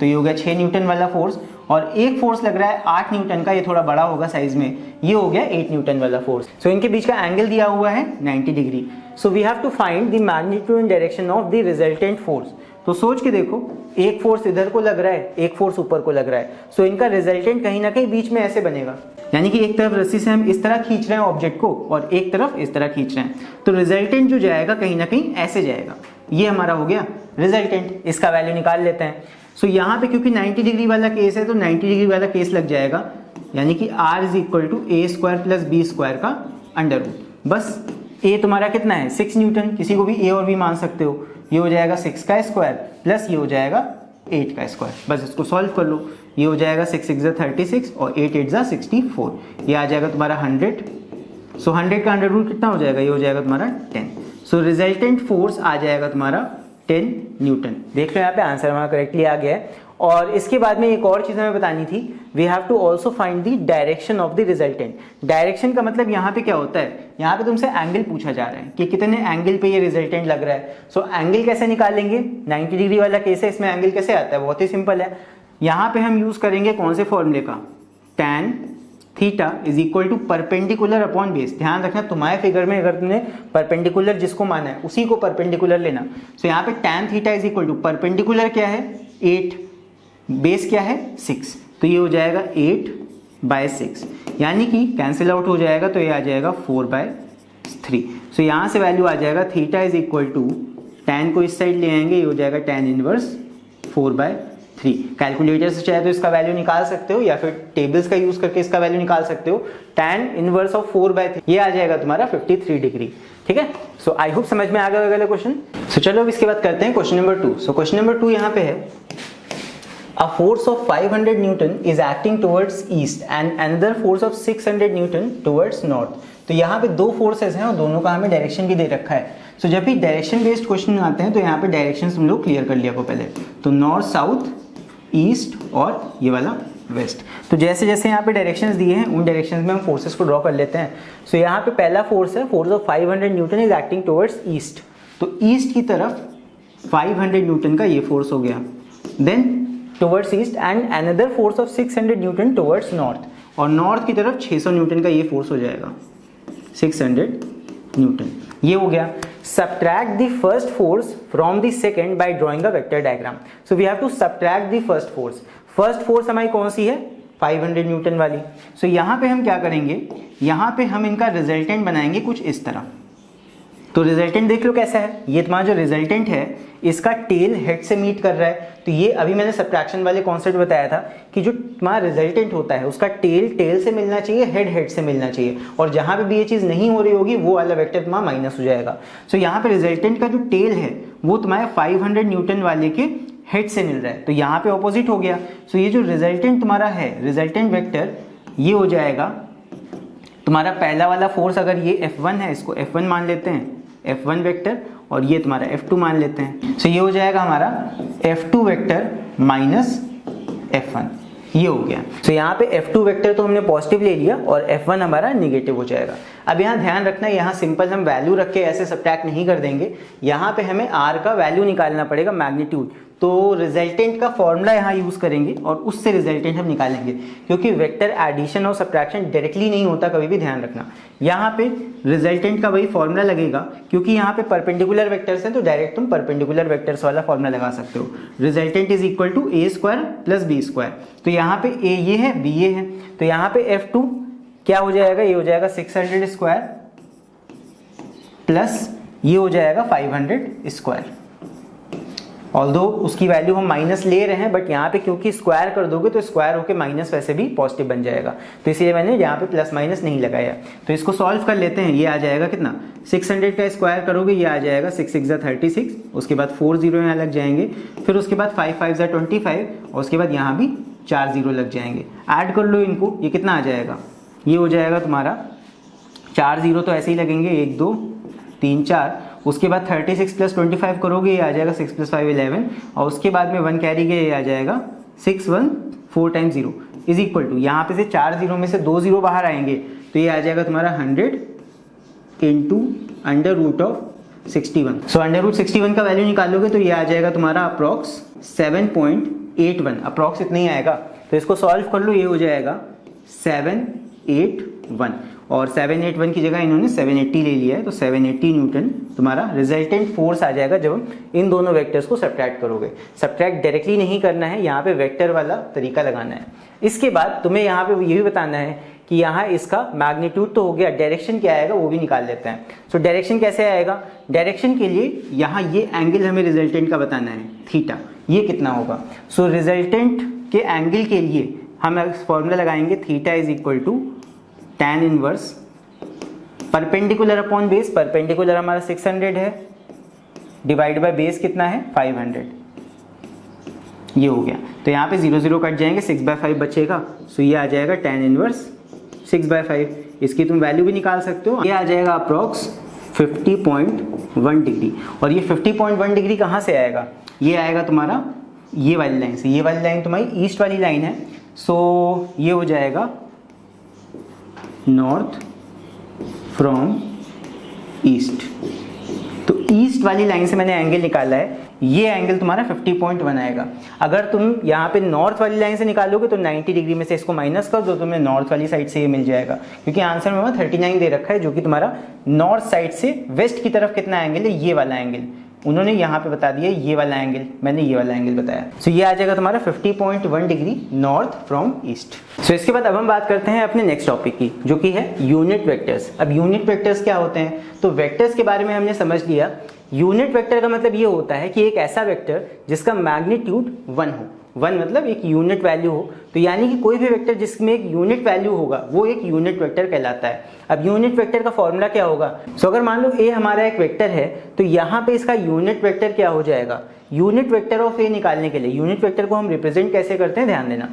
तो ये हो गया 6 न्यूटन वाला फोर्स, और एक फोर्स लग रहा है 8 न्यूटन का, ये थोड़ा बड़ा होगा साइज में, ये हो गया 8 न्यूटन वाला फोर्स। सो इनके बीच का एंगल दिया हुआ है 90 degree. So we have to find the magnitude and direction of the resultant force. तो सोच के देखो, एक फोर्स इधर को लग रहा है, एक फोर्स ऊपर को लग रहा है, सो इनका रिजल्टेंट कहीं ना कहीं बीच में ऐसे बनेगा, यानी कि एक तरफ रस्सी से हम इस तरह खींच रहे हैं ऑब्जेक्ट को और एक तरफ इस तरह खींच रहे हैं, तो रिजल्टेंट जो जाएगा कहीं ना कहीं ऐसे जाएगा। ये हमारा हो गया रिजल्टेंट, इसका वैल्यू निकाल लेते हैं। सो यहाँ पे क्योंकि 90 डिग्री वाला केस है तो 90 डिग्री वाला केस लग जाएगा, यानी कि r is equal to A square plus B square का अंडर रूट। बस a तुम्हारा कितना है 6 न्यूटन, किसी को भी a और b मान सकते हो, ये हो जाएगा 6 का स्क्वायर प्लस ये हो जाएगा 8 का स्क्वायर। बस इसको सॉल्व कर लो, ये हो जाएगा 6 6 36 और 8 8 64, ये आ जाएगा तुम्हारा 100। सो 100 का अंडर रूट कितना हो जाएगा, ये हो जाएगा तुम्हारा 10। सो रिजल्टेंट फोर्स आ जाएगा तुम्हारा 10 न्यूटन। देख लो यहाँ पे आंसर हमारा करेक्टली आ गया है। और इसके बाद में एक और चीज़ हमें बतानी थी, we have to also find the direction of the resultant. Direction का मतलब यहाँ पे क्या होता है, यहाँ पे तुमसे एंगल पूछा जा रहा है कि कितने एंगल पे ये रिजल्टेंट लग रहा है। सो एंगल कैसे निकालेंगे, 90 डिग्री वाला केस है, इसमें एंगल कैसे आता है, बहुत ही सिंपल है। यहाँ पे हम यूज करेंगे कौन से फॉर्मूले का, tan theta is equal to perpendicular upon base. ध्यान रखना तुम्हारे फिगर में अगर तुमने परपेंडिकुलर जिसको माना है उसी को परपेंडिकुलर लेना। सो यहाँ पे tan theta is equal to perpendicular क्या है 8, बेस क्या है 6, तो ये हो जाएगा 8/6, यानी कि कैंसिल आउट हो जाएगा तो ये आ जाएगा 4/3। सो यहाँ से वैल्यू आ जाएगा theta is equal to tan को इस साइड ले आएंगे, ये हो जाएगा tan इनवर्स 4/3। 53। कैलकुलेटर से चाहे तो इसका वैल्यू निकाल सकते हो या फिर टेबल्स का यूज करके इसका वैल्यू निकाल सकते हो। tan इनवर्स ऑफ 4/3 ये आ जाएगा तुम्हारा 53 डिग्री। ठीक है, सो आई होप समझ में आ गया अगला क्वेश्चन। सो चलो अब इसके बाद करते हैं question number 2। So question number 2 यहाँ पे है A force of 500 Newton is acting towards east and another force of 600 Newton towards north। तो यहाँ पे दो फोर्सेस हैं और दोनों का हमें डायरेक्शन भी दे रखा है। सो जब भी डायरेक्शन बेस्ड क्वेश्चन आते हैं तो यहाँ पे डायरेक्शन हम लोग क्लियर कर लिया को पहले, तो नॉर्थ साउथ ईस्ट और ये वाला वेस्ट। तो जैसे जैसे यहाँ पे डायरेक्शंस दिए हैं उन डायरेक्शंस में हम फोर्सेस को ड्रॉ कर लेते हैं। सो यहाँ पे पहला फोर्स है, force of 500 newton is acting towards east, तो ईस्ट की तरफ 500 न्यूटन का ये फोर्स हो गया। Then towards east and another force of 600 newton towards north, और नॉर्थ की तरफ 600 न्यूटन का ये फोर्स हो जाएगा 600 न्यूटन। ये हो गया। Subtract the first force from the second by drawing a vector diagram. So we have to subtract the first force. First force हमारी कौन सी है? 500 न्यूटन वाली। सो यहाँ पे हम क्या करेंगे, यहाँ पे हम इनका रिजल्टेंट बनाएंगे कुछ इस तरह। तो रिजल्टेंट देख लो कैसा है, ये तुम्हारा जो रिजल्टेंट है इसका टेल हेड से मीट कर रहा है। तो ये अभी मैंने सब्ट्रैक्शन वाले कॉन्सेप्ट बताया था कि जो तुम्हारा रिजल्टेंट होता है उसका टेल से मिलना चाहिए, हेड से मिलना चाहिए, और जहां पे भी ये चीज नहीं हो रही होगी वो वाला वेक्टर तुम्हारा माइनस हो जाएगा। सो यहाँ पे रिजल्टेंट का जो टेल है वो तुम्हारे 500 न्यूटन वाले के हेड से मिल रहा है, तो यहाँ पे ऑपोजिट हो गया। सो ये जो रिजल्टेंट तुम्हारा है, रिजल्टेंट वेक्टर, ये हो जाएगा तुम्हारा पहला वाला फोर्स। अगर ये F1 है, इसको F1 मान लेते हैं, F1 वेक्टर, और ये तुम्हारा F2 मान लेते हैं। सो ये हो जाएगा हमारा F2 वेक्टर माइनस F1, ये हो गया। सो यहाँ पे F2 वेक्टर तो हमने पॉजिटिव ले लिया और F1 हमारा निगेटिव हो जाएगा। अब यहाँ ध्यान रखना, यहाँ सिंपल हम वैल्यू रख के ऐसे सब्ट्रैक्ट नहीं कर देंगे, यहाँ पे हमें R का वैल्यू निकालना पड़ेगा, मैग्नीट्यूड। तो रिजल्टेंट का फॉर्मूला यहाँ यूज करेंगे और उससे रिजल्टेंट हम निकालेंगे, क्योंकि वेक्टर एडिशन और सब्ट्रैक्शन डायरेक्टली नहीं होता, कभी भी ध्यान रखना। यहाँ पे रिजल्टेंट का वही फॉर्मूला लगेगा, क्योंकि यहाँ पे परपेंडिकुलर वेक्टर्स हैं तो डायरेक्ट तुम परपेंडिकुलर वेक्टर्स वाला फॉर्मूला लगा सकते हो। Resultant is equal to a square plus b square. तो यहाँ पे a ये है, b ये है, तो यहाँ पे F2 क्या हो जाएगा, ये हो जाएगा 600 स्क्वायर प्लस ये हो जाएगा 500 स्क्वायर। ऑल्दो उसकी वैल्यू हम माइनस ले रहे हैं, बट यहाँ पे क्योंकि स्क्वायर कर दोगे तो स्क्वायर होके माइनस वैसे भी पॉजिटिव बन जाएगा, तो इसलिए मैंने यहाँ पे प्लस माइनस नहीं लगाया। तो इसको सॉल्व कर लेते हैं। ये आ जाएगा कितना, 600 का स्क्वायर करोगे ये आ जाएगा 6 6 36, उसके बाद 4 0 यहाँ लग जाएंगे, फिर उसके बाद 5 5 25, और उसके बाद यहाँ भी 4 0 लग जाएंगे। ऐड कर लो इनको, ये कितना आ जाएगा, ये हो जाएगा तुम्हारा 4 0 तो ऐसे ही लगेंगे, 1 2 3 4, उसके बाद 36 प्लस 25 करोगे ये आ जाएगा 6 प्लस 5 11, और उसके बाद में 1 कैरी के ये आ जाएगा 6 1 4 टाइम्स 0 इज इक्वल टू, यहाँ पे से 4 0 में से 2 0 बाहर आएंगे तो ये आ जाएगा तुम्हारा 100 into under root of 61। So under root 61 का वैल्यू निकालोगे तो ये आ जाएगा तुम्हारा अप्रॉक्स 7.81, अप्रॉक्स इतना ही आएगा। तो इसको सॉल्व कर लो, ये हो जाएगा 781, और 781 की जगह इन्होंने 780 ले लिया है, तो 780 न्यूटन तुम्हारा रिजल्टेंट फोर्स आ जाएगा जब हम इन दोनों वेक्टर्स को सब्ट्रैक्ट करोगे। सब्ट्रैक्ट डायरेक्टली नहीं करना है, यहाँ पे वेक्टर वाला तरीका लगाना है। इसके बाद तुम्हें यहाँ पे ये भी बताना है कि यहाँ इसका मैग्नीट्यूड तो हो गया, डायरेक्शन क्या आएगा वो भी निकाल लेते हैं। सो डायरेक्शन कैसे आएगा, डायरेक्शन के लिए यहाँ ये एंगल हमें रिजल्टेंट का बताना है, थीटा, ये कितना होगा। सो रिजल्टेंट के एंगल के लिए हम फॉर्मूला लगाएंगे, theta is equal to tan inverse perpendicular upon base, perpendicular हमारा 600 है, डिवाइड बाय बेस कितना है 500, ये हो गया। तो यहाँ पे 0 0 कट जाएंगे, 6/5 बचेगा। सो ये आ जाएगा tan इनवर्स 6/5। इसकी तुम वैल्यू भी निकाल सकते हो, ये आ जाएगा अप्रॉक्स 50.1 डिग्री। और ये 50.1 डिग्री कहाँ से आएगा, ये आएगा तुम्हारा ये वाली लाइन से। ये वाली लाइन तुम्हारी ईस्ट वाली लाइन है, सो ये हो जाएगा नॉर्थ फ्रॉम ईस्ट। तो ईस्ट वाली लाइन से मैंने एंगल निकाला है, ये एंगल तुम्हारा 50.1 आएगा। अगर तुम यहाँ पे नॉर्थ वाली लाइन से निकालोगे तो 90 डिग्री में से इसको माइनस कर दो, तुम्हें नॉर्थ वाली साइड से ये मिल जाएगा, क्योंकि आंसर में 39 दे रखा है, जो कि तुम्हारा नॉर्थ साइड से वेस्ट की तरफ कितना एंगल है, ये वाला एंगल उन्होंने यहाँ पे बता दिया, ये वाला एंगल, मैंने ये वाला एंगल बताया। सो ये आ जाएगा तुम्हारा 50.1 डिग्री नॉर्थ फ्रॉम ईस्ट। सो इसके बाद अब हम बात करते हैं अपने नेक्स्ट टॉपिक की, जो कि है यूनिट वेक्टर्स। अब यूनिट वेक्टर्स क्या होते हैं, तो वेक्टर्स के बारे में हमने समझ लिया। यूनिट वेक्टर का मतलब ये होता है कि एक ऐसा वेक्टर जिसका मैग्नीट्यूड 1 हो, वन मतलब एक यूनिट वैल्यू हो, तो यानी कि कोई भी वेक्टर जिसमें एक यूनिट वैल्यू होगा वो एक यूनिट वेक्टर कहलाता है। अब यूनिट वेक्टर का फॉर्मूला क्या होगा? सो अगर मान लो ए हमारा एक वेक्टर है तो यहाँ पे इसका यूनिट वेक्टर क्या हो जाएगा? यूनिट वेक्टर ऑफ ए निकालने के लिए यूनिट वेक्टर को हम रिप्रेजेंट कैसे करते हैं ध्यान देना।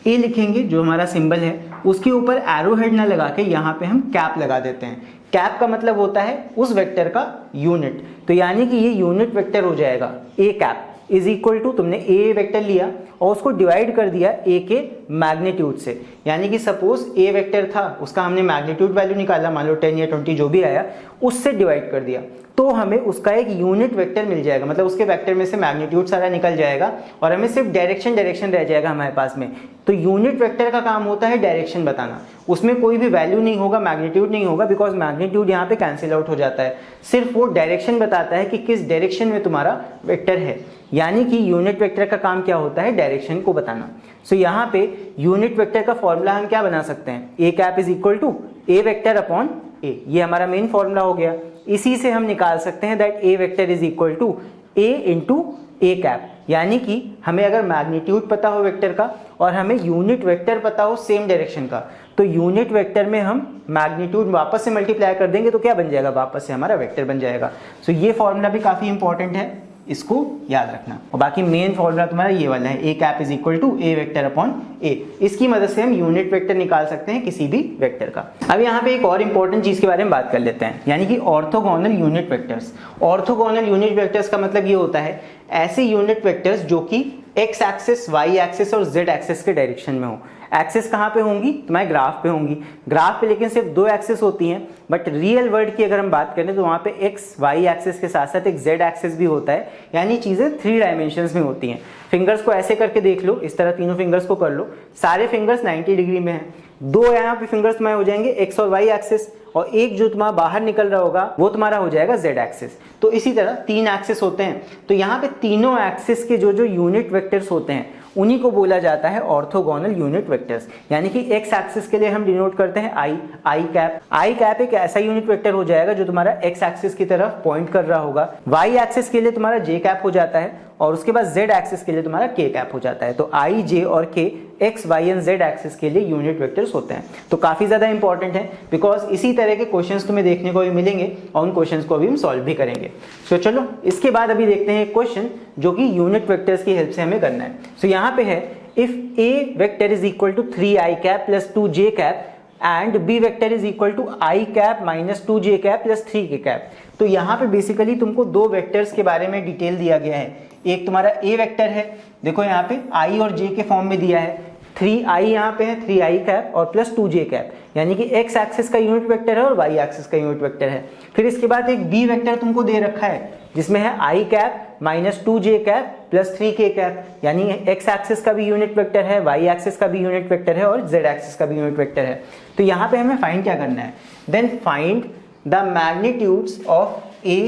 ए लिखेंगे जो हमारा सिंबल है, उसके ऊपर एरो हेड ना लगा के यहाँ पे हम कैप लगा देते हैं। कैप का मतलब होता है उस वेक्टर का यूनिट, तो यानी कि ये यूनिट वेक्टर हो जाएगा ए कैप इज इक्वल टू, तुमने ए वेक्टर लिया और उसको डिवाइड कर दिया ए के मैग्नीट्यूड से, यानी कि सपोज ए वेक्टर था उसका हमने मैग्नीट्यूड वैल्यू निकाला, मान लो 10 या 20 जो भी आया, उससे डिवाइड कर दिया तो हमें उसका एक यूनिट वेक्टर मिल जाएगा। मतलब उसके वेक्टर में से मैग्नीट्यूड सारा निकल जाएगा और हमें सिर्फ डायरेक्शन रह जाएगा हमारे पास में। तो यूनिट वेक्टर का काम होता है डायरेक्शन बताना, उसमें कोई भी वैल्यू नहीं होगा, मैग्नीट्यूड नहीं होगा, बिकॉज मैग्नीट्यूड यहाँ पे कैंसिल आउट हो जाता है। सिर्फ वो डायरेक्शन बताता है कि किस डायरेक्शन में तुम्हारा वेक्टर है, यानी कि यूनिट वेक्टर का काम क्या होता है? डायरेक्शन को बताना। सो यहाँ पे यूनिट वेक्टर का फॉर्मूला हम क्या बना सकते हैं? A cap is equal to A vector upon A, ये हमारा मेन फॉर्मूला हो गया। इसी से हम निकाल सकते हैं that A vector is equal to A into A cap, यानी कि हमें अगर मैग्नीट्यूड पता हो वेक्टर का और हमें यूनिट वेक्टर पता हो सेम डायरेक्शन का, तो यूनिट वेक्टर में हम मैग्नीट्यूड वापस से मल्टीप्लाई कर देंगे तो क्या बन जाएगा? वापस से हमारा वेक्टर बन जाएगा। सो ये फॉर्मूला भी काफी इंपॉर्टेंट है, इसको याद रखना। और बाकी मेन फॉर्मूला तुम्हारा ये वाला है, A cap is equal to A vector upon A. इसकी मदद से हम यूनिट वेक्टर निकाल सकते हैं किसी भी वेक्टर का। अब यहाँ पे एक और इंपॉर्टेंट चीज के बारे में बात कर लेते हैं, यानी कि orthogonal unit vectors. Orthogonal unit vectors का मतलब ये होता है ऐसे यूनिट वेक्टर्स जो कि एक्स एक्सिस, वाई एक्सिस और जेड एक्सिस के डायरेक्शन में हो। एक्सिस कहाँ पे होंगी? तुम्हारे ग्राफ पे होंगी। ग्राफ पे लेकिन सिर्फ दो एक्सिस होती हैं, बट रियल वर्ल्ड की अगर हम बात करें तो वहाँ पे एक्स वाई एक्सिस के साथ साथ एक जेड एक्सिस भी होता है, यानी चीजें 3 डायमेंशंस में होती हैं। फिंगर्स को ऐसे करके देख लो, इस तरह तीनों फिंगर्स को कर लो, सारे फिंगर्स 90 डिग्री में हैं। दो यहाँ पे फिंगर्स तुम्हारे हो जाएंगे एक्स और वाई एक्सिस, और एक जो तुम्हारा बाहर निकल रहा होगा वो तुम्हारा हो जाएगा जेड एक्सिस। तो इसी तरह 3 एक्सिस होते हैं, तो यहाँ पे तीनों एक्सिस के जो यूनिट वेक्टर्स होते हैं उन्हीं को बोला जाता है ऑर्थोगोनल यूनिट वेक्टर्स। यानी कि एक्स एक्सिस के लिए हम डिनोट करते हैं आई कैप। आई कैप एक ऐसा यूनिट वेक्टर हो जाएगा जो तुम्हारा एक्स एक्सिस की तरफ पॉइंट कर रहा होगा। वाई एक्सिस के लिए तुम्हारा जे कैप हो जाता है, और उसके बाद जेड एक्सिस के लिए तुम्हारा के कैप हो जाता है। तो आई, जे और K X, Y and Z axis के लिए यूनिट वेक्टर्स होते हैं। तो काफी ज्यादा इंपॉर्टेंट है, बिकॉज इसी तरह के क्वेश्चंस तुम्हें देखने को भी मिलेंगे और उन क्वेश्चंस को अभी हम सॉल्व भी करेंगे। सो चलो इसके बाद अभी देखते हैं एक क्वेश्चन जो कि यूनिट वेक्टर्स की हेल्प से हमें करना है। सो यहाँ पे है if A vector is equal to 3i cap plus 2j cap and B vector is equal to i cap minus 2j cap plus 3k cap. तो यहाँ पे बेसिकली तुमको दो वेक्टर्स के बारे में डिटेल दिया गया है। एक तुम्हारा ए वेक्टर है, देखो यहाँ पे i और j के फॉर्म में दिया है, 3i यहाँ पे है, 3i कैप और प्लस 2j कैप, यानी कि x एक्सिस का यूनिट वेक्टर है और y एक्सिस का यूनिट वेक्टर है। फिर इसके बाद एक b वेक्टर तुमको दे रखा है जिसमें है i cap minus 2j cap plus 3k cap, यानी x एक्सिस का भी यूनिट वेक्टर है, y एक्सिस का भी यूनिट वेक्टर है और z एक्सिस का भी यूनिट वेक्टर है। तो यहाँ पे हमें फाइंड क्या करना है? Then find the magnitudes of a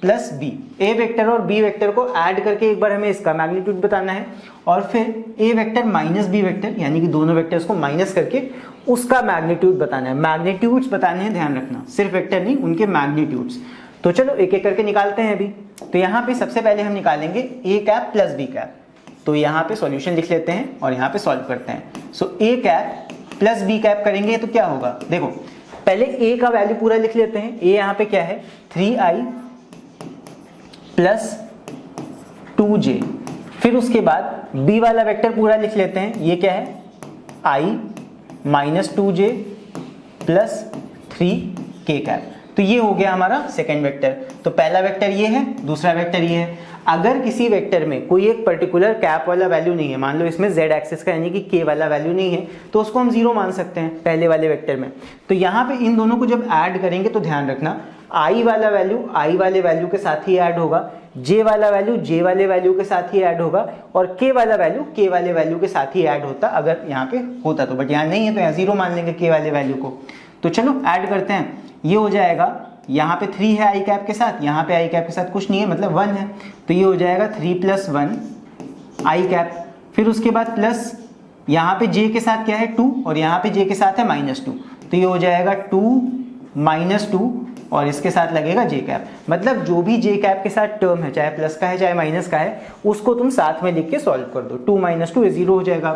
plus B. A vector और बी वेक्टर को ऐड करके एक बार हमें इसका मैग्नीट्यूड बताना है, और फिर ए वेक्टर माइनस बी वेक्टर, यानी कि दोनों वेक्टर्स को माइनस करके उसका मैग्नीट्यूड बताना है। मैग्नीट्यूड्स बताने हैं, ध्यान रखना, सिर्फ वेक्टर नहीं, उनके मैग्नीट्यूड्स। तो चलो एक एक करके निकालते हैं अभी। तो यहाँ पे सबसे पहले हम निकालेंगे A cap plus B cap. तो यहाँ पे सॉल्यूशन लिख लेते हैं और यहाँ पे सॉल्व करते हैं। सो A cap plus B cap करेंगे तो क्या होगा? देखो पहले ए का वैल्यू पूरा लिख लेते हैं। ए यहाँ पे क्या है? 3i plus 2j। फिर उसके बाद b वाला वेक्टर पूरा लिख लेते हैं। ये क्या है? i minus 2j plus 3k cap. तो ये हो गया हमारा सेकेंड वेक्टर। तो पहला वेक्टर ये है, दूसरा वेक्टर ये है। अगर किसी वेक्टर में कोई एक पर्टिकुलर कैप वाला वैल्यू नहीं है, मान लो इसमें z एक्सिस का यानी कि k वाला वैल्यू नहीं है, तो उसको हम 0 मान सकते हैं पहले वाले वेक्टर में। तो यहाँ पे इन दोनों को जब ऐड करेंगे तो ध्यान रखना i वाला वैल्यू i वाले वैल्यू के साथ ही ऐड होगा, j वाला वैल्यू j वाले वैल्यू के साथ ही ऐड होगा, और k वाला वैल्यू k वाले वैल्यू के साथ ही ऐड होता अगर यहाँ पे होता तो, बट यहाँ नहीं है तो यहाँ 0 मान लेंगे k वाले वैल्यू को। तो चलो ऐड करते हैं। ये हो जाएगा, यहाँ पे 3 है i कैप के साथ, यहाँ पे i कैप के साथ कुछ नहीं है मतलब 1 है, तो ये हो जाएगा 3 प्लस 1 i कैप। फिर उसके बाद प्लस यहाँ पे j के साथ क्या है? 2, और यहाँ पे j के साथ है माइनस 2, तो ये हो जाएगा 2 माइनस 2 और इसके साथ लगेगा जे कैप। मतलब जो भी जे कैप के साथ टर्म है, चाहे प्लस का है चाहे माइनस का है, उसको तुम साथ में लिख के सॉल्व कर दो। 2 - 2 0 हो जाएगा।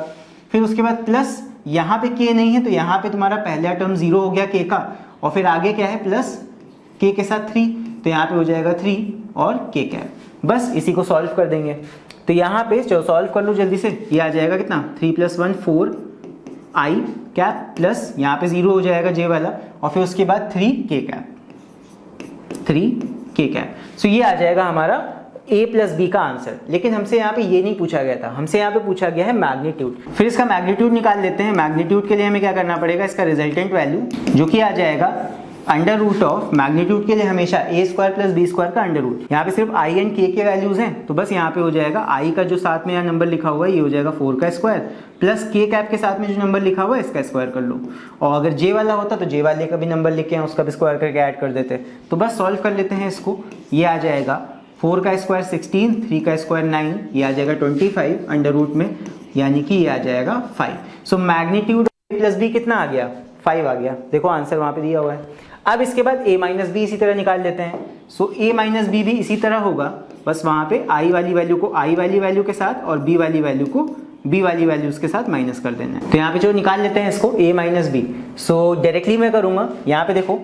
फिर उसके बाद प्लस, यहाँ पे के नहीं है तो यहाँ पे तुम्हारा पहला टर्म 0 हो गया के का, और फिर आगे क्या है प्लस के के साथ 3, तो यहाँ पे हो जाएगा 3 और के कैप। बस इसी को सॉल्व कर देंगे। तो यहाँ पे चलो सॉल्व कर लो जल्दी से। ये आ जाएगा कितना, 3 + 1 4 आई कैप प्लस यहाँ पे 0 हो जाएगा जे वाला, और फिर उसके बाद 3 के कैप। सो ये आ जाएगा हमारा a + b का आंसर। लेकिन हमसे यहाँ पे ये नहीं पूछा गया था, हमसे यहाँ पे पूछा गया है मैग्नीट्यूड। फिर इसका मैग्नीट्यूड निकाल लेते हैं। मैग्नीट्यूड के लिए हमें क्या करना पड़ेगा, इसका रिजल्टेंट वैल्यू जो कि आ जाएगा √, मैग्नीट्यूड के लिए हमेशा a² + b² का √। यहाँ पे सिर्फ i एंड k के वैल्यूज हैं, तो बस यहाँ पे हो जाएगा i का जो साथ में यहाँ नंबर लिखा हुआ है ये हो जाएगा 4 का स्क्वायर, प्लस k कैप के साथ में जो नंबर लिखा हुआ है इसका स्क्वायर कर लो। और अगर j वाला होता तो j वाले का भी नंबर लिख के उसका भी स्क्वायर करके ऐड कर देते। तो बस सॉल्व कर लेते हैं इसको। ये आ जाएगा 4 का स्क्वायर 16, 3 का स्क्वायर 9, ये आ जाएगा 25 √ में, यानी कि ये आ जाएगा 5। सो मैग्नीट्यूड + b कितना आ गया, 5 आ गया। देखो आंसर वहाँ पे दिया हुआ है। अब इसके बाद a - b इसी तरह निकाल लेते हैं। सो a - b भी इसी तरह होगा, बस वहाँ पे i वाली वैल्यू को i वाली वैल्यू के साथ और b वाली वैल्यू को b वाली वैल्यूज के साथ माइनस कर देना है। तो यहाँ पे जो निकाल लेते हैं इसको a - b। सो डायरेक्टली मैं करूँगा, यहाँ पे देखो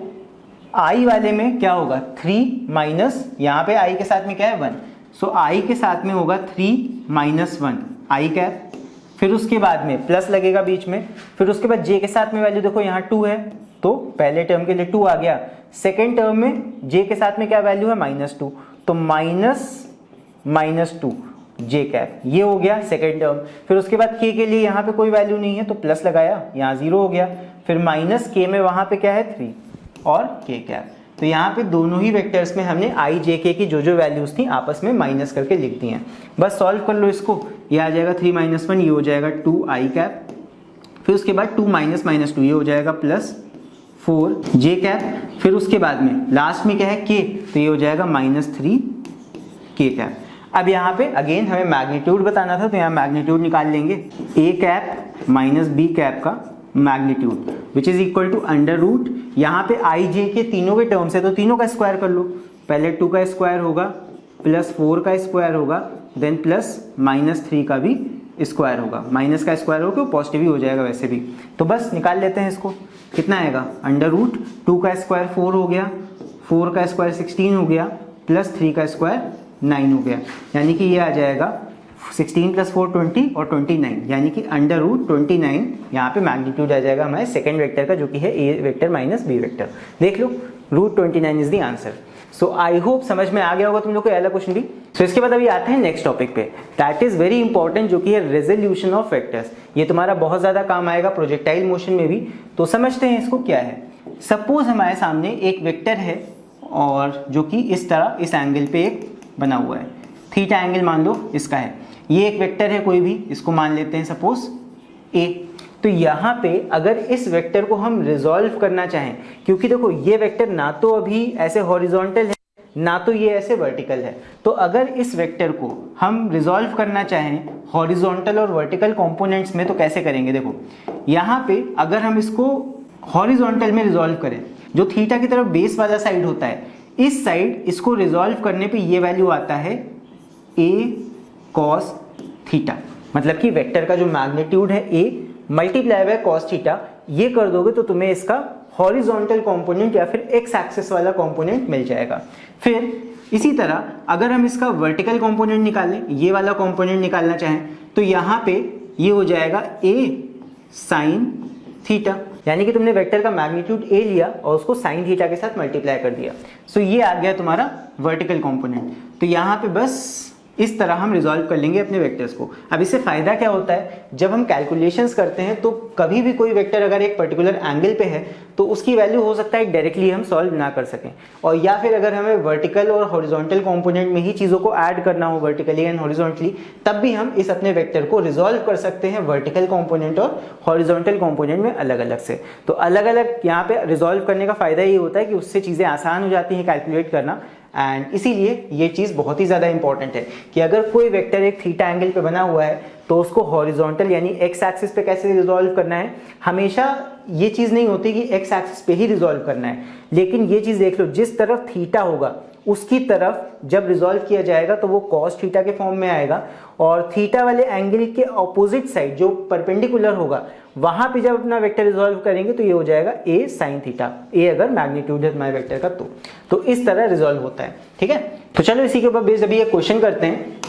i वाले में क्या होगा 3 माइनस, यहाँ पे i के साथ में क्या है 1, सो i के साथ में होगा 3 - 1 आई कैप। फिर उसके बाद में प्लस लगेगा बीच में। फिर उसके बाद j के साथ में वैल्यू देखो यहाँ 2 है, तो पहले टर्म के लिए 2 आ गया। सेकेंड टर्म में j के साथ में क्या वैल्यू है -2, तो -2 j कैप, ये हो गया सेकेंड टर्म। फिर उसके बाद k के लिए यहाँ पे कोई वैल्यू नहीं है तो प्लस लगाया, यहाँ 0 हो गया। फिर माइनस k में वहाँ पे क्या है 3 और k कैप। तो यहाँ पे दोनों ही वेक्टर्स में हमने i j k की जो वैल्यूज थी आपस में माइनस करके लिख दी हैं। बस सॉल्व कर लो इसको। ये आ जाएगा 3 - 1, ये हो जाएगा 2 आई कैप। फिर उसके बाद 2 - -2 ये हो जाएगा +4 जे कैप। फिर उसके बाद में लास्ट में क्या है k, तो ये हो जाएगा -3 के कैप। अब यहाँ पे अगेन हमें मैग्नीट्यूड बताना था, तो यहाँ मैग्नीट्यूड निकाल लेंगे। a कैप - b कैप का magnitude which is equal to √, यहाँ पे i j के तीनों के टर्म्स है तो तीनों का स्क्वायर कर लो। पहले 2 का स्क्वायर होगा, प्लस 4 का स्क्वायर होगा, देन प्लस -3 का भी स्क्वायर होगा। माइनस का स्क्वायर होगा तो पॉजिटिव ही हो जाएगा वैसे भी। तो बस निकाल लेते हैं इसको। कितना आएगा √, 2 का स्क्वायर 4 हो गया, 4 का स्क्वायर 16 हो गया, प्लस 3 का स्क्वायर 9 हो गया, यानी कि ये आ जाएगा 16 + 4 20 और 29, यानी कि √29 यहाँ पे मैग्नीट्यूड आ जाएगा हमारे सेकंड वेक्टर का, जो कि है a वेक्टर - b वेक्टर। देख लो √29 is the answer. So I hope समझ में आ गया होगा तुम लोग को ये वाला क्वेश्चन भी। सो इसके बाद अभी आते हैं नेक्स्ट टॉपिक पे, दैट इज वेरी इंपॉर्टेंट, जो कि है रेजोल्यूशन ऑफ वेक्टर्स। ये तुम्हारा बहुत ज्यादा काम आएगा प्रोजेक्टाइल मोशन में भी। तो समझते हैं इसको क्या है। सपोज हमारे सामने एक वेक्टर है और जो कि इस तरह इस एंगल पे एक बना हुआ है, थीटा एंगल मान लो इसका है। ये एक वेक्टर है कोई भी, इसको मान लेते हैं सपोज a। तो यहाँ पे अगर इस वेक्टर को हम रिजॉल्व करना चाहें, क्योंकि देखो ये वेक्टर ना तो अभी ऐसे हॉरिजॉन्टल है ना तो ये ऐसे वर्टिकल है, तो अगर इस वेक्टर को हम रिजॉल्व करना चाहें हॉरिजॉन्टल और वर्टिकल कंपोनेंट्स में तो कैसे करेंगे। देखो यहाँ पे अगर हम इसको हॉरिजॉन्टल में रिजॉल्व करें, जो थीटा की तरफ बेस वाला साइड होता है, इस साइड इसको रिजॉल्व करने पे ये वैल्यू आता है a cos थीटा। मतलब कि वेक्टर का जो मैग्नीट्यूड है a multiply by cos theta, ये कर दोगे तो तुम्हें इसका हॉरिजॉन्टल कंपोनेंट या फिर एक्स एक्सिस वाला कंपोनेंट मिल जाएगा। फिर इसी तरह अगर हम इसका वर्टिकल कंपोनेंट निकालें, ये वाला कंपोनेंट निकालना चाहें, तो यहाँ पे ये हो जाएगा a sin थीटा, यानी कि तुमने वेक्टर का मैग्नीट्यूड a लिया और उसको sin थीटा के साथ मल्टीप्लाई कर दिया। सो ये आ गया तुम्हारा वर्टिकल कंपोनेंट। तो यहाँ पे बस इस तरह हम रिजॉल्व कर लेंगे अपने वेक्टर्स को। अब इससे फायदा क्या होता है, जब हम कैलकुलेशंस करते हैं तो कभी भी कोई वेक्टर अगर एक पर्टिकुलर एंगल पे है तो उसकी वैल्यू हो सकता है डायरेक्टली हम सॉल्व ना कर सकें, और या फिर अगर हमें वर्टिकल और हॉरिजॉन्टल कंपोनेंट में ही चीज़ों को ऐड करना हो वर्टिकली एंड हॉरिजॉन्टली, तब भी हम इस अपने वेक्टर को रिजॉल्व कर सकते हैं वर्टिकल कंपोनेंट और हॉरिजॉन्टल कंपोनेंट में अलग अलग से। तो अलग अलग यहाँ पे रिजॉल्व करने का फायदा ये होता है कि उससे चीज़ें आसान हो जाती हैं कैलकुलेट करना। एंड इसीलिए ये चीज़ बहुत ही ज़्यादा इंपॉर्टेंट है कि अगर कोई वेक्टर एक थीटा एंगल पे बना हुआ है तो उसको हॉरिजॉन्टल यानी एक्स एक्सिस पे कैसे रिजॉल्व करना है। हमेशा ये चीज़ नहीं होती कि एक्स एक्सिस पे ही रिजॉल्व करना है, लेकिन ये चीज़ देख लो, जिस तरफ थीटा होगा उसकी तरफ जब रिजॉल्व किया जाएगा तो वो कॉस थीटा के फॉर्म में आएगा, और थीटा वाले एंगल के ऑपोजिट साइड जो परपेंडिकुलर होगा वहां पे जब अपना वेक्टर रिजॉल्व करेंगे तो ये हो जाएगा ए साइन थीटा, ए अगर मैग्नीट्यूड है हमारे वेक्टर का तो इस तरह रिजॉल्व होता है। ठीक है, तो चलो इसी के ऊपर बेस्ड अभी ये क्वेश्चन करते हैं।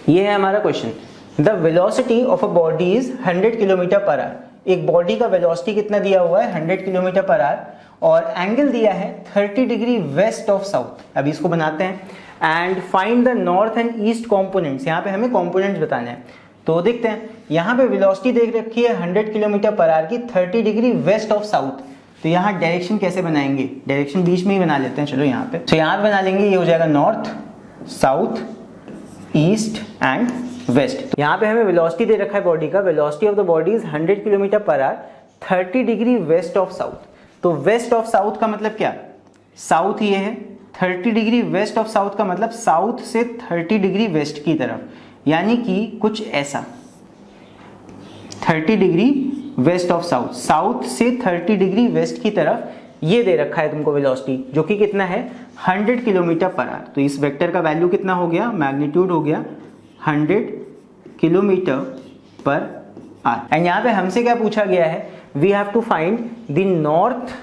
ये है हमारा question, the velocity of a body is 100 kilometre per hour. एक बॉडी का वेलोसिटी कितना दिया हुआ है 100 किलोमीटर पर आवर, और एंगल दिया है 30 डिग्री वेस्ट ऑफ साउथ। अभी इसको बनाते हैं, and find the north and east components. यहाँ पे हमें कॉम्पोनेंट्स बताने हैं, तो देखते हैं। यहाँ पे वेलोसिटी देख रखी है 100 किलोमीटर पर आवर की 30 डिग्री वेस्ट ऑफ साउथ, तो यहाँ डायरेक्शन कैसे बनाएंगे, डायरेक्शन बीच में ही बना लेते हैं। चलो यहाँ पे, तो यहाँ पे बना लेंगे, ये हो जाएगा north, south, east and west. तो यहाँ पे हमें वेलोसिटी दे रखा है बॉडी का, velocity of the body is 100 kilometre per hour 30 degree west of south. तो वेस्ट ऑफ साउथ का मतलब क्या, साउथ ये है, 30 डिग्री वेस्ट ऑफ साउथ का मतलब साउथ से 30 डिग्री वेस्ट की तरफ, यानी कि कुछ ऐसा 30 degree west of south, south से 30 डिग्री वेस्ट की तरफ ये दे रखा है तुमको वेलोसिटी, जो कि कितना है 100 किलोमीटर पर आवर। तो इस वेक्टर का वैल्यू कितना हो गया, मैग्नीट्यूड हो गया 100 किलोमीटर पर आवर। एंड यहाँ पे हमसे क्या पूछा गया है, we have to find the north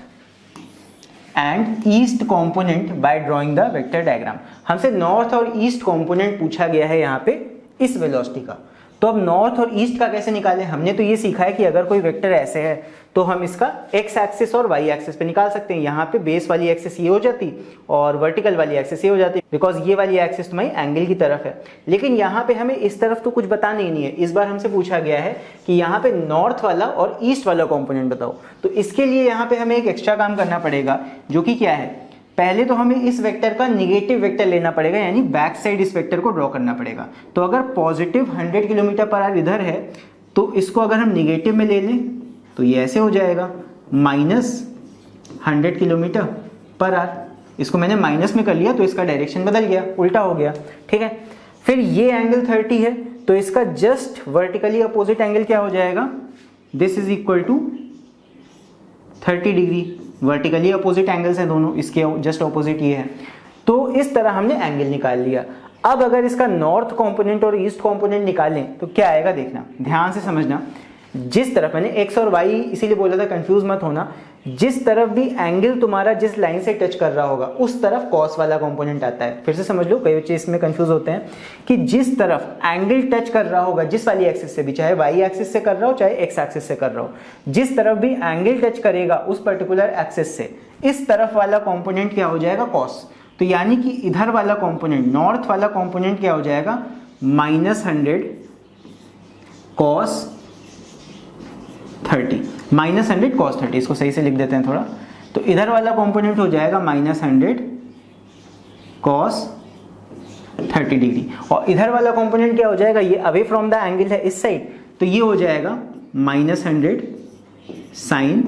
and east component by drawing the vector diagram. हमसे नॉर्थ और ईस्ट कॉम्पोनेंट पूछा गया है यहाँ पे इस वेलोसिटी का। तो अब नॉर्थ और ईस्ट का कैसे निकालें, हमने तो ये सीखा है कि अगर कोई वेक्टर ऐसे है तो हम इसका एक्स एक्सिस और वाई एक्सिस पे निकाल सकते हैं। यहाँ पे बेस वाली एक्सिस ये हो जाती और वर्टिकल वाली एक्सिस ये हो जाती, बिकॉज ये वाली एक्सिस तुम्हारी एंगल की तरफ है। लेकिन यहाँ पे हमें इस तरफ तो कुछ बताना ही नहीं है। इस बार हमसे पूछा गया है कि यहाँ पे नॉर्थ वाला और ईस्ट वाला कॉम्पोनेंट बताओ। तो इसके लिए यहाँ पे हमें एक एक्स्ट्रा काम करना पड़ेगा, जो कि क्या है, पहले तो हमें इस वेक्टर का निगेटिव वेक्टर लेना पड़ेगा, यानी बैक साइड इस वेक्टर को ड्रॉ करना पड़ेगा। तो अगर पॉजिटिव 100 किलोमीटर पर आवर इधर है तो इसको अगर हम निगेटिव में ले लें तो ये ऐसे हो जाएगा -100 किलोमीटर पर आवर। इसको मैंने माइनस में कर लिया तो इसका डायरेक्शन बदल गया, उल्टा हो गया। ठीक है, फिर ये एंगल 30 है तो इसका जस्ट वर्टिकली अपोजिट एंगल क्या हो जाएगा, this is equal to 30 degree. Vertically opposite angles हैं दोनों, इसके जस्ट अपोजिट ये है। तो इस तरह हमने एंगल निकाल लिया। अब अगर इसका नॉर्थ कंपोनेंट और ईस्ट कंपोनेंट निकालें तो क्या आएगा, देखना ध्यान से समझना। जिस तरफ, मैंने एक्स और वाई इसीलिए बोला था, कंफ्यूज मत होना, जिस तरफ भी एंगल तुम्हारा जिस लाइन से टच कर रहा होगा उस तरफ कॉस वाला कंपोनेंट आता है। फिर से समझ लो, कई बच्चे इसमें कंफ्यूज होते हैं कि जिस तरफ एंगल टच कर रहा होगा जिस वाली एक्सिस से भी, चाहे वाई एक्सिस से कर रहा हो चाहे एक्स एक्सिस से कर रहा हो, जिस तरफ भी एंगल टच करेगा उस पर्टिकुलर एक्सिस से, इस तरफ वाला कंपोनेंट क्या हो जाएगा, कॉस। तो यानी कि इधर वाला कंपोनेंट, नॉर्थ वाला कंपोनेंट क्या हो जाएगा, -100 कॉस 30, -100 cos 30। इसको सही से लिख देते हैं थोड़ा। तो इधर वाला कंपोनेंट हो जाएगा -100 cos 30 डिग्री, और इधर वाला कंपोनेंट क्या हो जाएगा, ये अवे फ्रॉम द एंगल है इस साइड, तो ये हो जाएगा -100 sin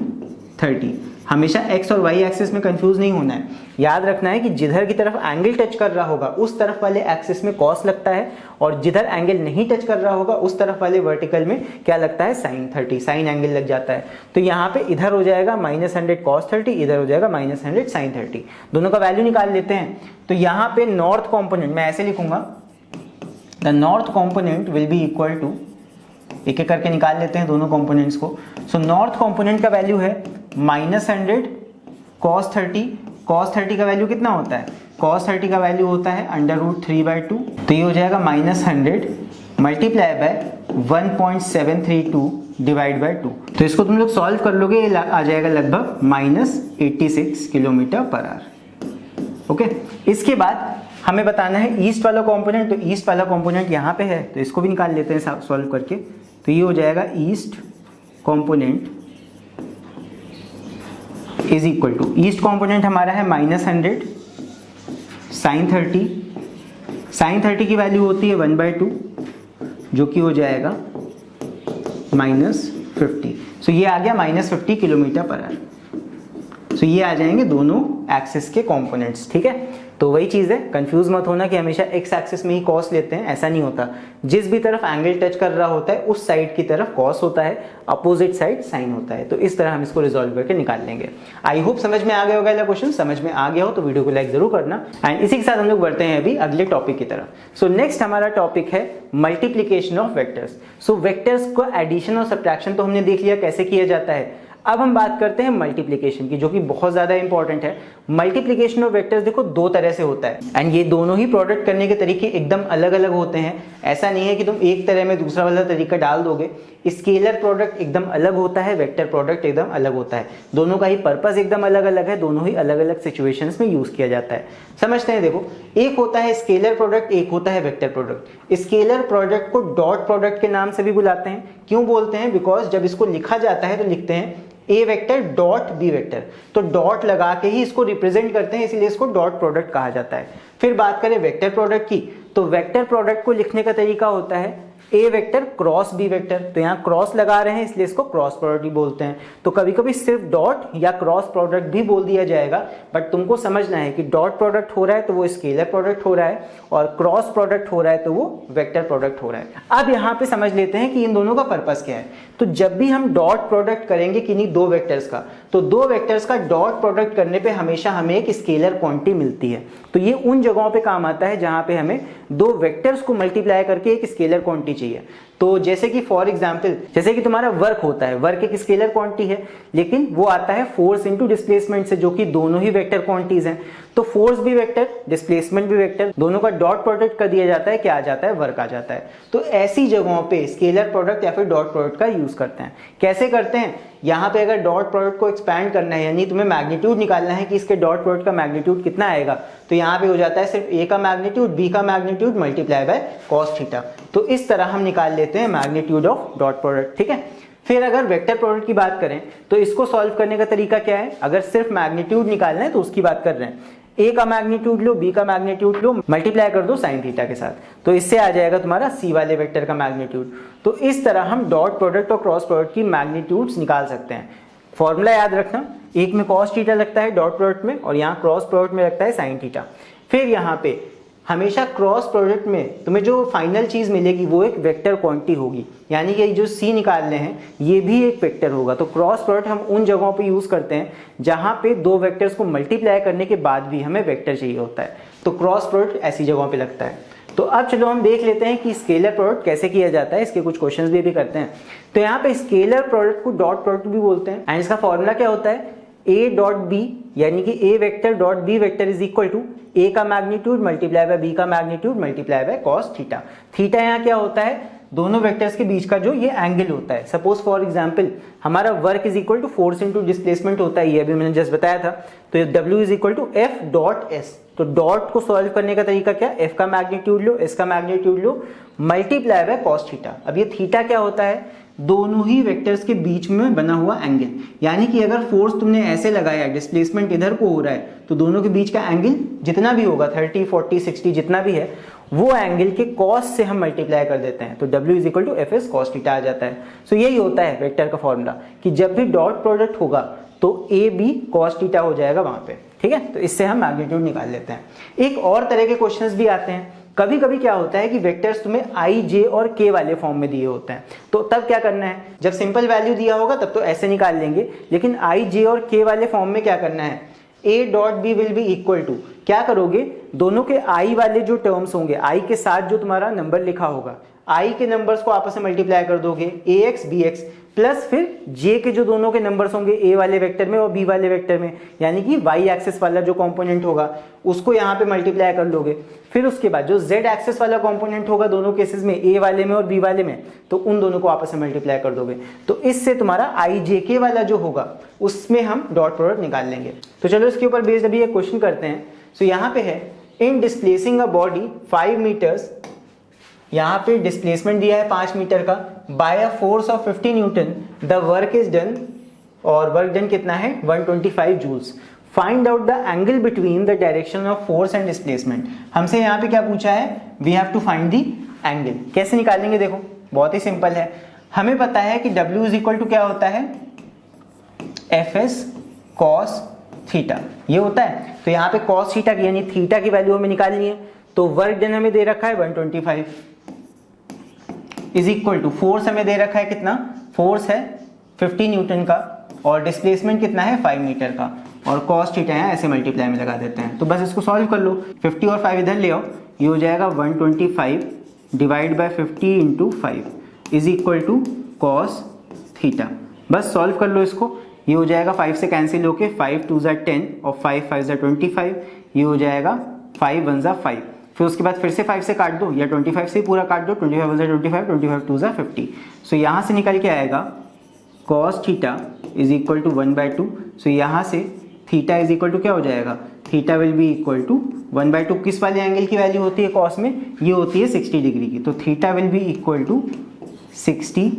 30। हमेशा एक्स और वाई एक्सिस में कंफ्यूज नहीं होना है, याद रखना है कि जिधर की तरफ एंगल टच कर रहा होगा उस तरफ वाले एक्सिस में कॉस लगता है, और जिधर एंगल नहीं टच कर रहा होगा उस तरफ वाले वर्टिकल में क्या लगता है, साइन 30, साइन एंगल लग जाता है। तो यहाँ पे इधर हो जाएगा -100 cos 30, इधर हो जाएगा -100 sin 30। दोनों का वैल्यू निकाल लेते हैं। तो यहाँ पे नॉर्थ कॉम्पोनेंट मैं ऐसे लिखूंगा, the north component will be equal to, एक एक करके निकाल लेते हैं दोनों कंपोनेंट्स को। सो नॉर्थ कंपोनेंट का वैल्यू है -100 cos 30। cos 30 का वैल्यू कितना होता है, cos 30 का वैल्यू होता है √3/2। तो ये हो जाएगा -100 मल्टीप्लाई बाय 1.732 डिवाइड बाय 2। तो इसको तुम लोग सॉल्व कर लोगे, ये आ जाएगा लगभग -86 किलोमीटर पर आवर। ओके, इसके बाद हमें बताना है ईस्ट वाला कंपोनेंट। तो ईस्ट वाला कंपोनेंट यहाँ पे है तो इसको भी निकाल लेते हैं सॉल्व करके। तो ये हो जाएगा east component is equal to, east component हमारा है -100 sin 30। sin 30 की वैल्यू होती है 1/2, जो कि हो जाएगा -50। सो ये आ गया -50 किलोमीटर पर आवर। सो ये आ जाएंगे दोनों एक्सिस के कंपोनेंट्स। ठीक है, तो तो वही चीज़ है, कंफ्यूज मत होना कि हमेशा एक्स एक्सिस में ही कॉस लेते हैं, ऐसा नहीं होता। जिस भी तरफ एंगल टच कर रहा होता है उस साइड की तरफ कॉस होता है, अपोजिट साइड साइन होता है। तो इस तरह हम इसको रिजॉल्व करके निकाल लेंगे। आई होप समझ में आ गया होगा। क्वेश्चन समझ में आ गया हो तो वीडियो को लाइक जरूर करना। एंड इसी के साथ हम लोग बढ़ते हैं अभी अगले टॉपिक की तरफ। सो नेक्स्ट हमारा टॉपिक है multiplication of vectors. So vectors को एडिशन और सब्ट्रैक्शन तो हमने देख लिया कैसे किया जाता है। अब हम बात करते हैं मल्टीप्लिकेशन की, जो कि बहुत ज्यादा इंपॉर्टेंट है। मल्टीप्लिकेशन ऑफ वेक्टर्स देखो दो तरह से होता है एंड ये दोनों ही प्रोडक्ट करने के तरीके एकदम अलग अलग होते हैं। ऐसा नहीं है कि तुम एक तरह में दूसरा वाला तरीका डाल दोगे। स्केलर प्रोडक्ट एकदम अलग होता है, वेक्टर प्रोडक्ट एकदम अलग होता है। दोनों का ही पर्पस एकदम अलग अलग है, दोनों ही अलग अलग सिचुएशंस में यूज किया जाता है। समझते हैं, देखो एक होता है स्केलर प्रोडक्ट, एक होता है vector product. Scalar product co dot product के नाम से भी बुलाते हैं। क्यों बोलते हैं? बिकॉज जब इसको लिखा जाता है तो लिखते हैं ए वेक्टर डॉट बी वेक्टर, तो डॉट लगा के ही इसको रिप्रेजेंट करते हैं, इसलिए इसको डॉट प्रोडक्ट कहा जाता है। फिर बात करें वेक्टर प्रोडक्ट की, तो वेक्टर प्रोडक्ट को लिखने का तरीका होता है ए वेक्टर क्रॉस बी वेक्टर। तो यहाँ क्रॉस लगा रहे हैं इसलिए इसको क्रॉस प्रोडक्ट भी बोलते हैं। तो कभी कभी सिर्फ डॉट या क्रॉस प्रोडक्ट भी बोल दिया जाएगा, बट तुमको समझना है कि डॉट प्रोडक्ट हो रहा है तो वो स्केलर प्रोडक्ट हो रहा है, और क्रॉस प्रोडक्ट हो रहा है तो वो वेक्टर प्रोडक्ट हो रहा है। अब यहाँ पे समझ लेते हैं कि इन दोनों का पर्पस क्या है। तो जब भी हम डॉट प्रोडक्ट करेंगे किन्हीं दो वेक्टर्स का, तो दो वेक्टर्स का डॉट प्रोडक्ट करने पे हमेशा हमें एक स्केलर क्वांटिटी मिलती है। तो ये उन जगहों पे काम आता है जहां पे हमें दो वेक्टर्स को मल्टीप्लाई करके एक स्केलर क्वांटिटी चाहिए। तो जैसे कि फॉर एग्जांपल, जैसे कि तुम्हारा वर्क होता है, वर्क एक स्केलर क्वांटिटी है, लेकिन वो आता है फोर्स इनटू डिस्प्लेसमेंट से, जो कि दोनों ही वेक्टर क्वांटिटीज हैं। तो फोर्स भी वेक्टर, डिस्प्लेसमेंट भी वेक्टर, दोनों का डॉट प्रोडक्ट कर दिया जाता है, क्या आ जाता है? वर्क आ जाता है। तो ऐसी जगहों पे स्केलर प्रोडक्ट या फिर डॉट प्रोडक्ट का यूज करते हैं। कैसे करते हैं? यहाँ पे अगर डॉट प्रोडक्ट को एक्सपैंड करना है, यानी तुम्हें मैग्नीट्यूड निकालना है कि इसके डॉट प्रोडक्ट का मैग्नीट्यूड कितना आएगा, तो यहाँ पे हो जाता है सिर्फ ए का मैग्नीट्यूड बी का magnitude multiply by cos theta. तो इस तरह हम निकाल लेते हैं मैग्नीट्यूड ऑफ डॉट प्रोडक्ट। ठीक है। फिर अगर वेक्टर प्रोडक्ट की बात करें तो इसको सॉल्व करने का तरीका क्या है? अगर सिर्फ मैग्नीट्यूड निकालना है तो उसकी बात कर रहे हैं। ए का मैग्नीट्यूड लो, बी का मैग्नीट्यूड लो, मल्टीप्लाई कर दो साइन थीटा के साथ, तो इससे आ जाएगा तुम्हारा सी वाले वेक्टर का मैग्नीट्यूड। तो इस तरह हम डॉट प्रोडक्ट और क्रॉस प्रोडक्ट की मैग्नीट्यूड्स निकाल सकते हैं। फॉर्मूला याद रखना, एक में कॉस थीटा लगता है डॉट प्रोडक्ट में, और यहाँ क्रॉस प्रोडक्ट में लगता है साइन थीटा। फिर यहाँ पे हमेशा क्रॉस प्रोडक्ट में तुम्हें जो फाइनल चीज मिलेगी वो एक वेक्टर क्वांटिटी होगी, यानी कि जो सी निकालने हैं ये भी एक वेक्टर होगा। तो क्रॉस प्रोडक्ट हम उन जगहों पे यूज करते हैं जहां पे दो वेक्टर्स को मल्टीप्लाई करने के बाद भी हमें वेक्टर चाहिए होता है, तो क्रॉस प्रोडक्ट ऐसी जगहों पे लगता है। तो अब चलो हम देख लेते हैं कि स्केलर प्रोडक्ट कैसे किया जाता है, इसके कुछ क्वेश्चंस भी करते हैं। तो यहाँ पे scalar product co dot product भी बोलते हैं, एंड इसका फॉर्मूला क्या होता है? ए डॉट बी, यानी कि A vector dot B vector is equal to A का मैग्नीट्यूड मल्टीप्लाई बाय बी का magnitude multiply by cos theta. Theta यहाँ क्या होता है? दोनों वेक्टर्स के बीच का जो ये एंगल होता है। सपोज फॉर एग्जांपल हमारा work is equal to force into displacement होता है, ये अभी मैंने जस्ट बताया था। तो W is equal to F dot S. तो डॉट को सॉल्व करने का तरीका क्या? एफ का मैग्नीट्यूड लो, एस का मैग्नीट्यूड लो, मल्टीप्लाई बाय कॉस थीटा। अब ये थीटा क्या होता है? दोनों ही वेक्टर्स के बीच में बना हुआ एंगल, यानी कि अगर फोर्स तुमने ऐसे लगाया, डिस्प्लेसमेंट इधर को हो रहा है, तो दोनों के बीच का एंगल जितना भी होगा 30, 40, 60 जितना भी है, वो एंगल के कॉस से हम मल्टीप्लाई कर देते हैं। तो W is equal to F S cos theta आ जाता है। सो यही होता है वेक्टर का फॉर्मूला कि जब भी डॉट प्रोडक्ट होगा तो ए बी कॉस थीटा हो जाएगा वहां पे। ठीक है। तो इससे हम मैग्नीट्यूड निकाल लेते हैं। एक और तरह के क्वेश्चंस भी आते हैं। कभी कभी क्या होता है कि वेक्टर्स तुम्हें आई, जे और के वाले फॉर्म में दिए होते हैं, तो तब क्या करना है? जब सिंपल वैल्यू दिया होगा तब तो ऐसे निकाल लेंगे, लेकिन आई, जे और के वाले फॉर्म में क्या करना है? A dot B will be equal to, क्या करोगे? दोनों के आई वाले जो टर्म्स होंगे, आई के साथ जो तुम्हारा नंबर लिखा होगा, आई के नंबर्स को आपस में मल्टीप्लाई कर दोगे, ए एक्स बी एक्स, प्लस फिर जे के जो दोनों के नंबर्स होंगे ए वाले वेक्टर में और बी वाले वेक्टर में, यानी कि वाई एक्सिस वाला जो कंपोनेंट होगा उसको यहाँ पे मल्टीप्लाई कर लोगे। फिर उसके बाद जो जेड एक्सिस वाला कंपोनेंट होगा दोनों केसेस में, ए वाले में और बी वाले में, तो उन दोनों को आपस में मल्टीप्लाई कर दोगे। तो इससे तुम्हारा आई जे के वाला जो होगा उसमें हम डॉट प्रोडक्ट निकाल लेंगे। तो चलो इसके ऊपर बेस्ड अभी एक क्वेश्चन करते हैं। सो यहाँ पे है, in displacing a body 5 metres, यहाँ पे डिस्प्लेसमेंट दिया है 5 मीटर का, by a force of 50 newton, the work is done, और वर्क डन कितना है? 125 joules. Find out the angle between the direction of force and displacement. हमसे यहाँ पे क्या पूछा है? We have to find the angle. कैसे निकालेंगे? देखो बहुत ही सिंपल है। हमें पता है कि W इज इक्वल टू क्या होता है? एफ एस कॉस थीटा, ये होता है। तो यहाँ पे कॉस थीटा की यानी थीटा की वैल्यू हमें निकालनी है। तो वर्क डन हमें दे रखा है 125 इज इक्वल टू फोर्स हमें दे रखा है कितना, फोर्स है 50 न्यूटन का और डिस्प्लेसमेंट कितना है 5 मीटर का, और कॉस थीटा है ऐसे मल्टीप्लाई में लगा देते हैं। तो बस इसको सॉल्व कर लो, 50 और 5 इधर ले आओ, ये हो जाएगा 125 divide by 50 into 5 is equal to cos theta. बस सॉल्व कर लो इसको, ये हो जाएगा 5 से कैंसिल होके 5 2 ज़ा 10 और 5 5 ज़ा 25, ये हो जाएगा 5 1 ज़ा 5। फिर उसके बाद फिर से 5 से काट दो या 25 से पूरा काट दो, 25 1 ज़ा 25, 25 2 ज़ा 50। सो यहाँ से निकल के आएगा cos theta is equal to 1/2। So यहाँ से थीटा इज इक्वल टू क्या हो जाएगा, theta will be equal to 1/2। किस वाले एंगल की वैल्यू होती है कॉस में, ये होती है 60 डिग्री की। तो theta will be equal to 60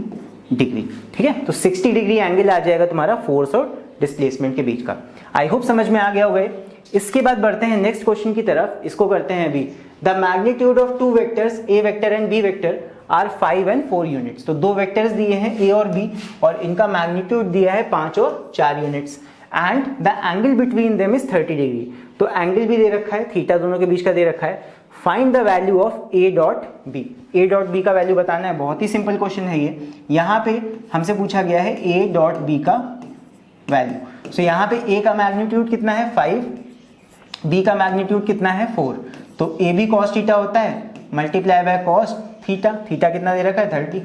degree. ठीक है, तो 60 डिग्री एंगल आ जाएगा तुम्हारा फोर्स और डिस्प्लेसमेंट के बीच का। आई होप समझ में आ गया होगा। इसके बाद बढ़ते हैं नेक्स्ट क्वेश्चन की तरफ, इसको करते हैं अभी। The magnitude of two vectors A vector and B vector are 5 and 4 units. तो दो वेक्टर्स दिए हैं ए और बी और इनका मैग्नीट्यूड दिया है 5 और 4 units and the angle between them is 30 degree. तो एंगल भी दे रखा है, थीटा दोनों के बीच का दे रखा है। Find the value of A dot B. A dot B का वैल्यू बताना है, बहुत ही सिंपल क्वेश्चन है ये। यहाँ पे हमसे पूछा गया है ए डॉट बी का वैल्यू। सो यहाँ पे ए का मैग्नीट्यूड कितना है 5, बी का मैग्नीट्यूड कितना है 4। तो ए बी कॉस थीटा होता है multiply by cos theta, theta कितना दे रखा है 30,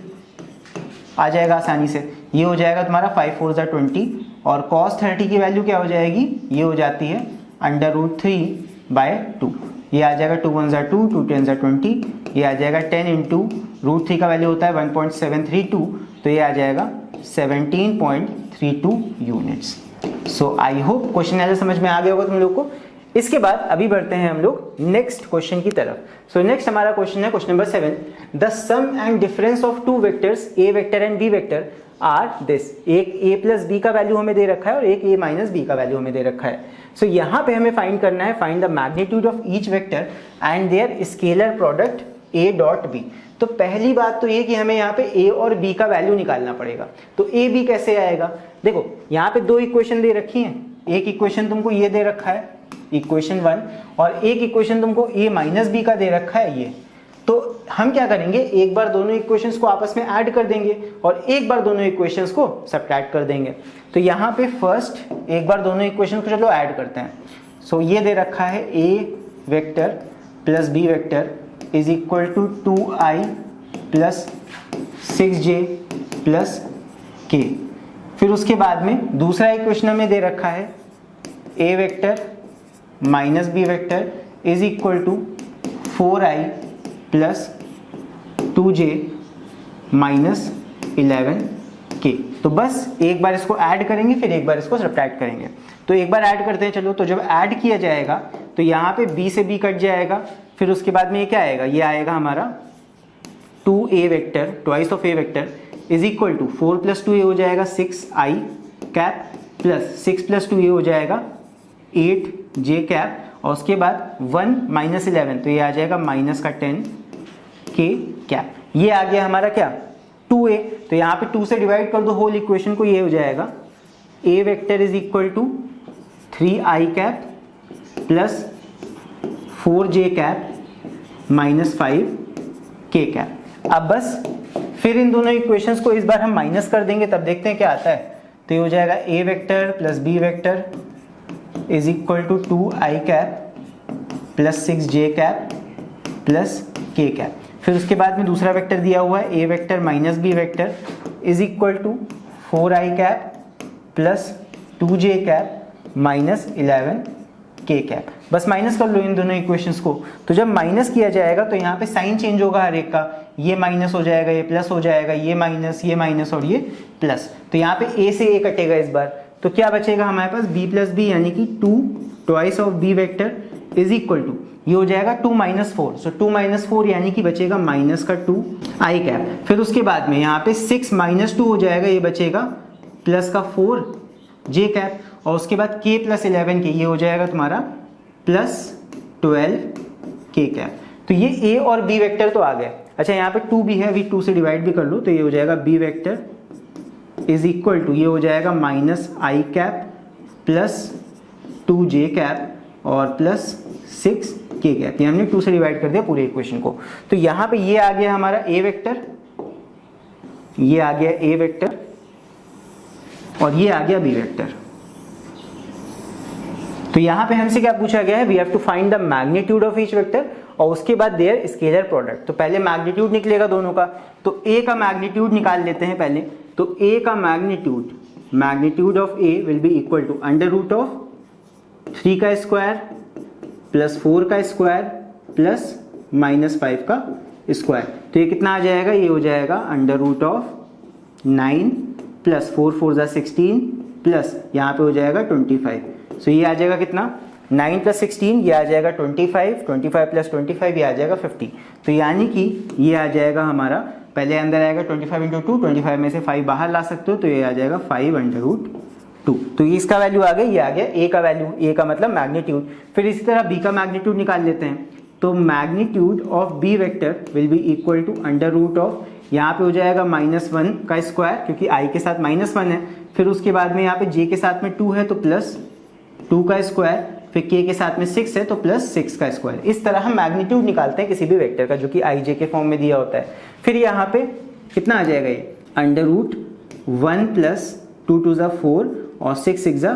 आ जाएगा आसानी से। ये हो जाएगा तुम्हारा 5 4 ज़ा 20 और cos 30 की वैल्यू क्या हो जाएगी, ये हो जाती है √3/2। ये आ जाएगा 2 1 ज़ा 2, 2 10 ज़ा 20, ये आ जाएगा 10 इंटू √3 का वैल्यू होता है 1.732, तो ये आ जाएगा 17.32 units. So I hope question ऐसे समझ में आ गया होगा तुम लोग को। इसके बाद अभी बढ़ते हैं हम लोग नेक्स्ट क्वेश्चन की तरफ। सो नेक्स्ट हमारा क्वेश्चन है question number 7। The sum and difference of two vectors A vector and B vector are this. एक ए प्लस बी का वैल्यू हमें दे रखा है और एक ए माइनस बी का वैल्यू हमें दे रखा है। सो यहाँ पे हमें फाइंड करना है, find the magnitude of each vector and their scalar product A dot B. तो पहली बात तो ये कि हमें यहाँ पे ए और बी का वैल्यू निकालना पड़ेगा। तो ए बी कैसे आएगा, देखो यहाँ पे दो इक्वेशन दे रखी हैं। एक इक्वेशन तुमको ये दे रखा है इक्वेशन 1 और एक इक्वेशन तुमको a माइनस बी का दे रखा है ये। तो हम क्या करेंगे, एक बार दोनों इक्वेशंस को आपस में ऐड कर देंगे और एक बार दोनों इक्वेशंस को सब्ट्रैक्ट कर देंगे। तो यहाँ पे फर्स्ट एक बार दोनों इक्वेशंस को चलो ऐड करते हैं। सो ये दे रखा है a vector plus b vector is equal to 2i plus 6j plus k। फिर उसके बाद में दूसरा इक्वेशन हमें दे रखा है a vector minus B vector is equal to 4i plus 2j minus 11k। तो बस एक बार इसको ऐड करेंगे फिर एक बार इसको सब्ट्रैक्ट करेंगे। तो एक बार ऐड करते हैं चलो। तो जब ऐड किया जाएगा तो यहाँ पे b से b कट जाएगा, फिर उसके बाद में ये क्या आएगा, ये आएगा हमारा 2a vector twice of a vector is equal to 4 plus 2a हो जाएगा 6i cap plus 6 plus 2a हो जाएगा 8j कैप और उसके बाद 1 माइनस 11 तो ये आ जाएगा माइनस का 10k कैप। ये आ गया हमारा क्या 2a। तो यहाँ पे 2 से डिवाइड कर दो होल इक्वेशन को, ये हो जाएगा a vector is equal to 3i cap plus 4j cap minus 5k cap. अब बस फिर इन दोनों इक्वेशंस को इस बार हम माइनस कर देंगे, तब देखते हैं क्या आता है। तो ये हो जाएगा a vector plus b vector is equal to 2i cap plus 6j cap plus k cap. फिर उसके बाद में दूसरा वेक्टर दिया हुआ है a vector minus b vector is equal to 4i cap plus 2j cap minus 11k cap. बस minus कर लो इन दोनों इक्वेशंस को। तो जब माइनस किया जाएगा तो यहाँ पे साइन चेंज होगा हर एक का, ये माइनस हो जाएगा, ये प्लस हो जाएगा, ये माइनस और ये प्लस। तो यहाँ पे a से a कटेगा इस बार, तो क्या बचेगा हमारे पास b प्लस बी यानी कि 2 twice of b vector is equal to ये हो जाएगा 2 माइनस 4। सो 2 माइनस 4 यानी कि बचेगा माइनस का 2i कैप। फिर उसके बाद में यहाँ पे 6 माइनस 2 हो जाएगा, ये बचेगा प्लस का 4j कैप और उसके बाद k प्लस 11k ये हो जाएगा तुम्हारा प्लस 12k कैप। तो ये a और b वेक्टर तो आ गए। अच्छा यहाँ पे 2b है, अभी 2 से डिवाइड भी कर लो तो ये हो जाएगा b vector is equal to ये हो जाएगा minus i cap plus 2j cap और प्लस 6k कैप। ये हमने 2 से डिवाइड कर दिया पूरे इक्वेशन को। तो यहाँ पे ये आ गया हमारा a वेक्टर, ये आ गया a वेक्टर और ये आ गया b वेक्टर। तो यहाँ पे हमसे क्या पूछा गया है, we have to find the magnitude of each vector और उसके बाद देयर स्केलर प्रोडक्ट। तो पहले मैग्नीट्यूड निकलेगा दोनों का, तो a का मैग्नीट्यूड निकाल लेते हैं पहले। तो a का magnitude of a will be equal to under root of 3 का स्क्वायर प्लस 4 का स्क्वायर प्लस -5 का स्क्वायर। तो ये कितना आ जाएगा, ये हो जाएगा अंडर रूट ऑफ 9 प्लस 4 4 जा 16 प्लस यहाँ पे हो जाएगा 25। सो ये आ जाएगा कितना, 9 प्लस 16, ये आ जाएगा 25, 25 प्लस 25 ये आ जाएगा 50। तो यानी कि ये आ जाएगा हमारा, पहले अंदर आएगा 25 इंटू 2, 25 में से 5 बाहर ला सकते हो, तो ये आ जाएगा 5 अंडर रूट 2। तो इसका वैल्यू आ गया, ये आ गया a का वैल्यू, a का मतलब मैग्नीट्यूड। फिर इसी तरह b का मैग्नीट्यूड निकाल लेते हैं। तो magnitude of b vector will be equal to under root of, यहाँ पे हो जाएगा -1 का स्क्वायर क्योंकि i के साथ -1 है, फिर उसके बाद में यहाँ पे j के साथ में 2 है तो प्लस 2 का स्क्वायर, फिर k के साथ में 6 है तो प्लस 6 का स्क्वायर। इस तरह हम मैग्नीट्यूड निकालते हैं किसी भी वेक्टर का जो कि ij के फॉर्म में दिया होता है। फिर यहाँ पे कितना आ जाएगा, ये अंडर रूट 1 प्लस 2 2 जा 4 और 6 6 जा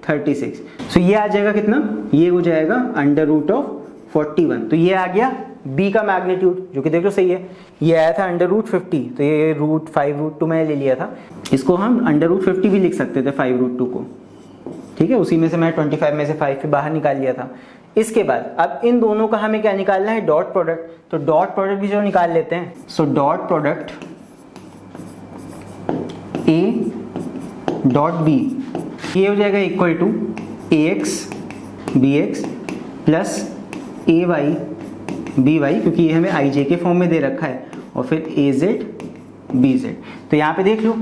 36। सो ये आ जाएगा कितना, ये हो जाएगा अंडर रूट ऑफ 41। तो ये आ गया b का मैग्नीट्यूड जो कि देख लो सही है। ये आया था अंडर रूट 50, तो ये रूट 5 रूट 2 मैंने ले लिया था, इसको हम अंडर रूट 50 भी लिख सकते थे 5 रूट 2 को, ठीक है। उसी में से मैं 25 में से 5 बाहर निकाल लिया था। इसके बाद अब इन दोनों का हमें क्या निकालना है, डॉट प्रोडक्ट। तो डॉट प्रोडक्ट भी जो निकाल लेते हैं। So dot product a dot b, ये हो जाएगा equal to ax bx plus ay by, क्योंकि ये हमें ij के फॉर्म में दे रखा है, और फिर az bz। तो यहाँ पे देख लो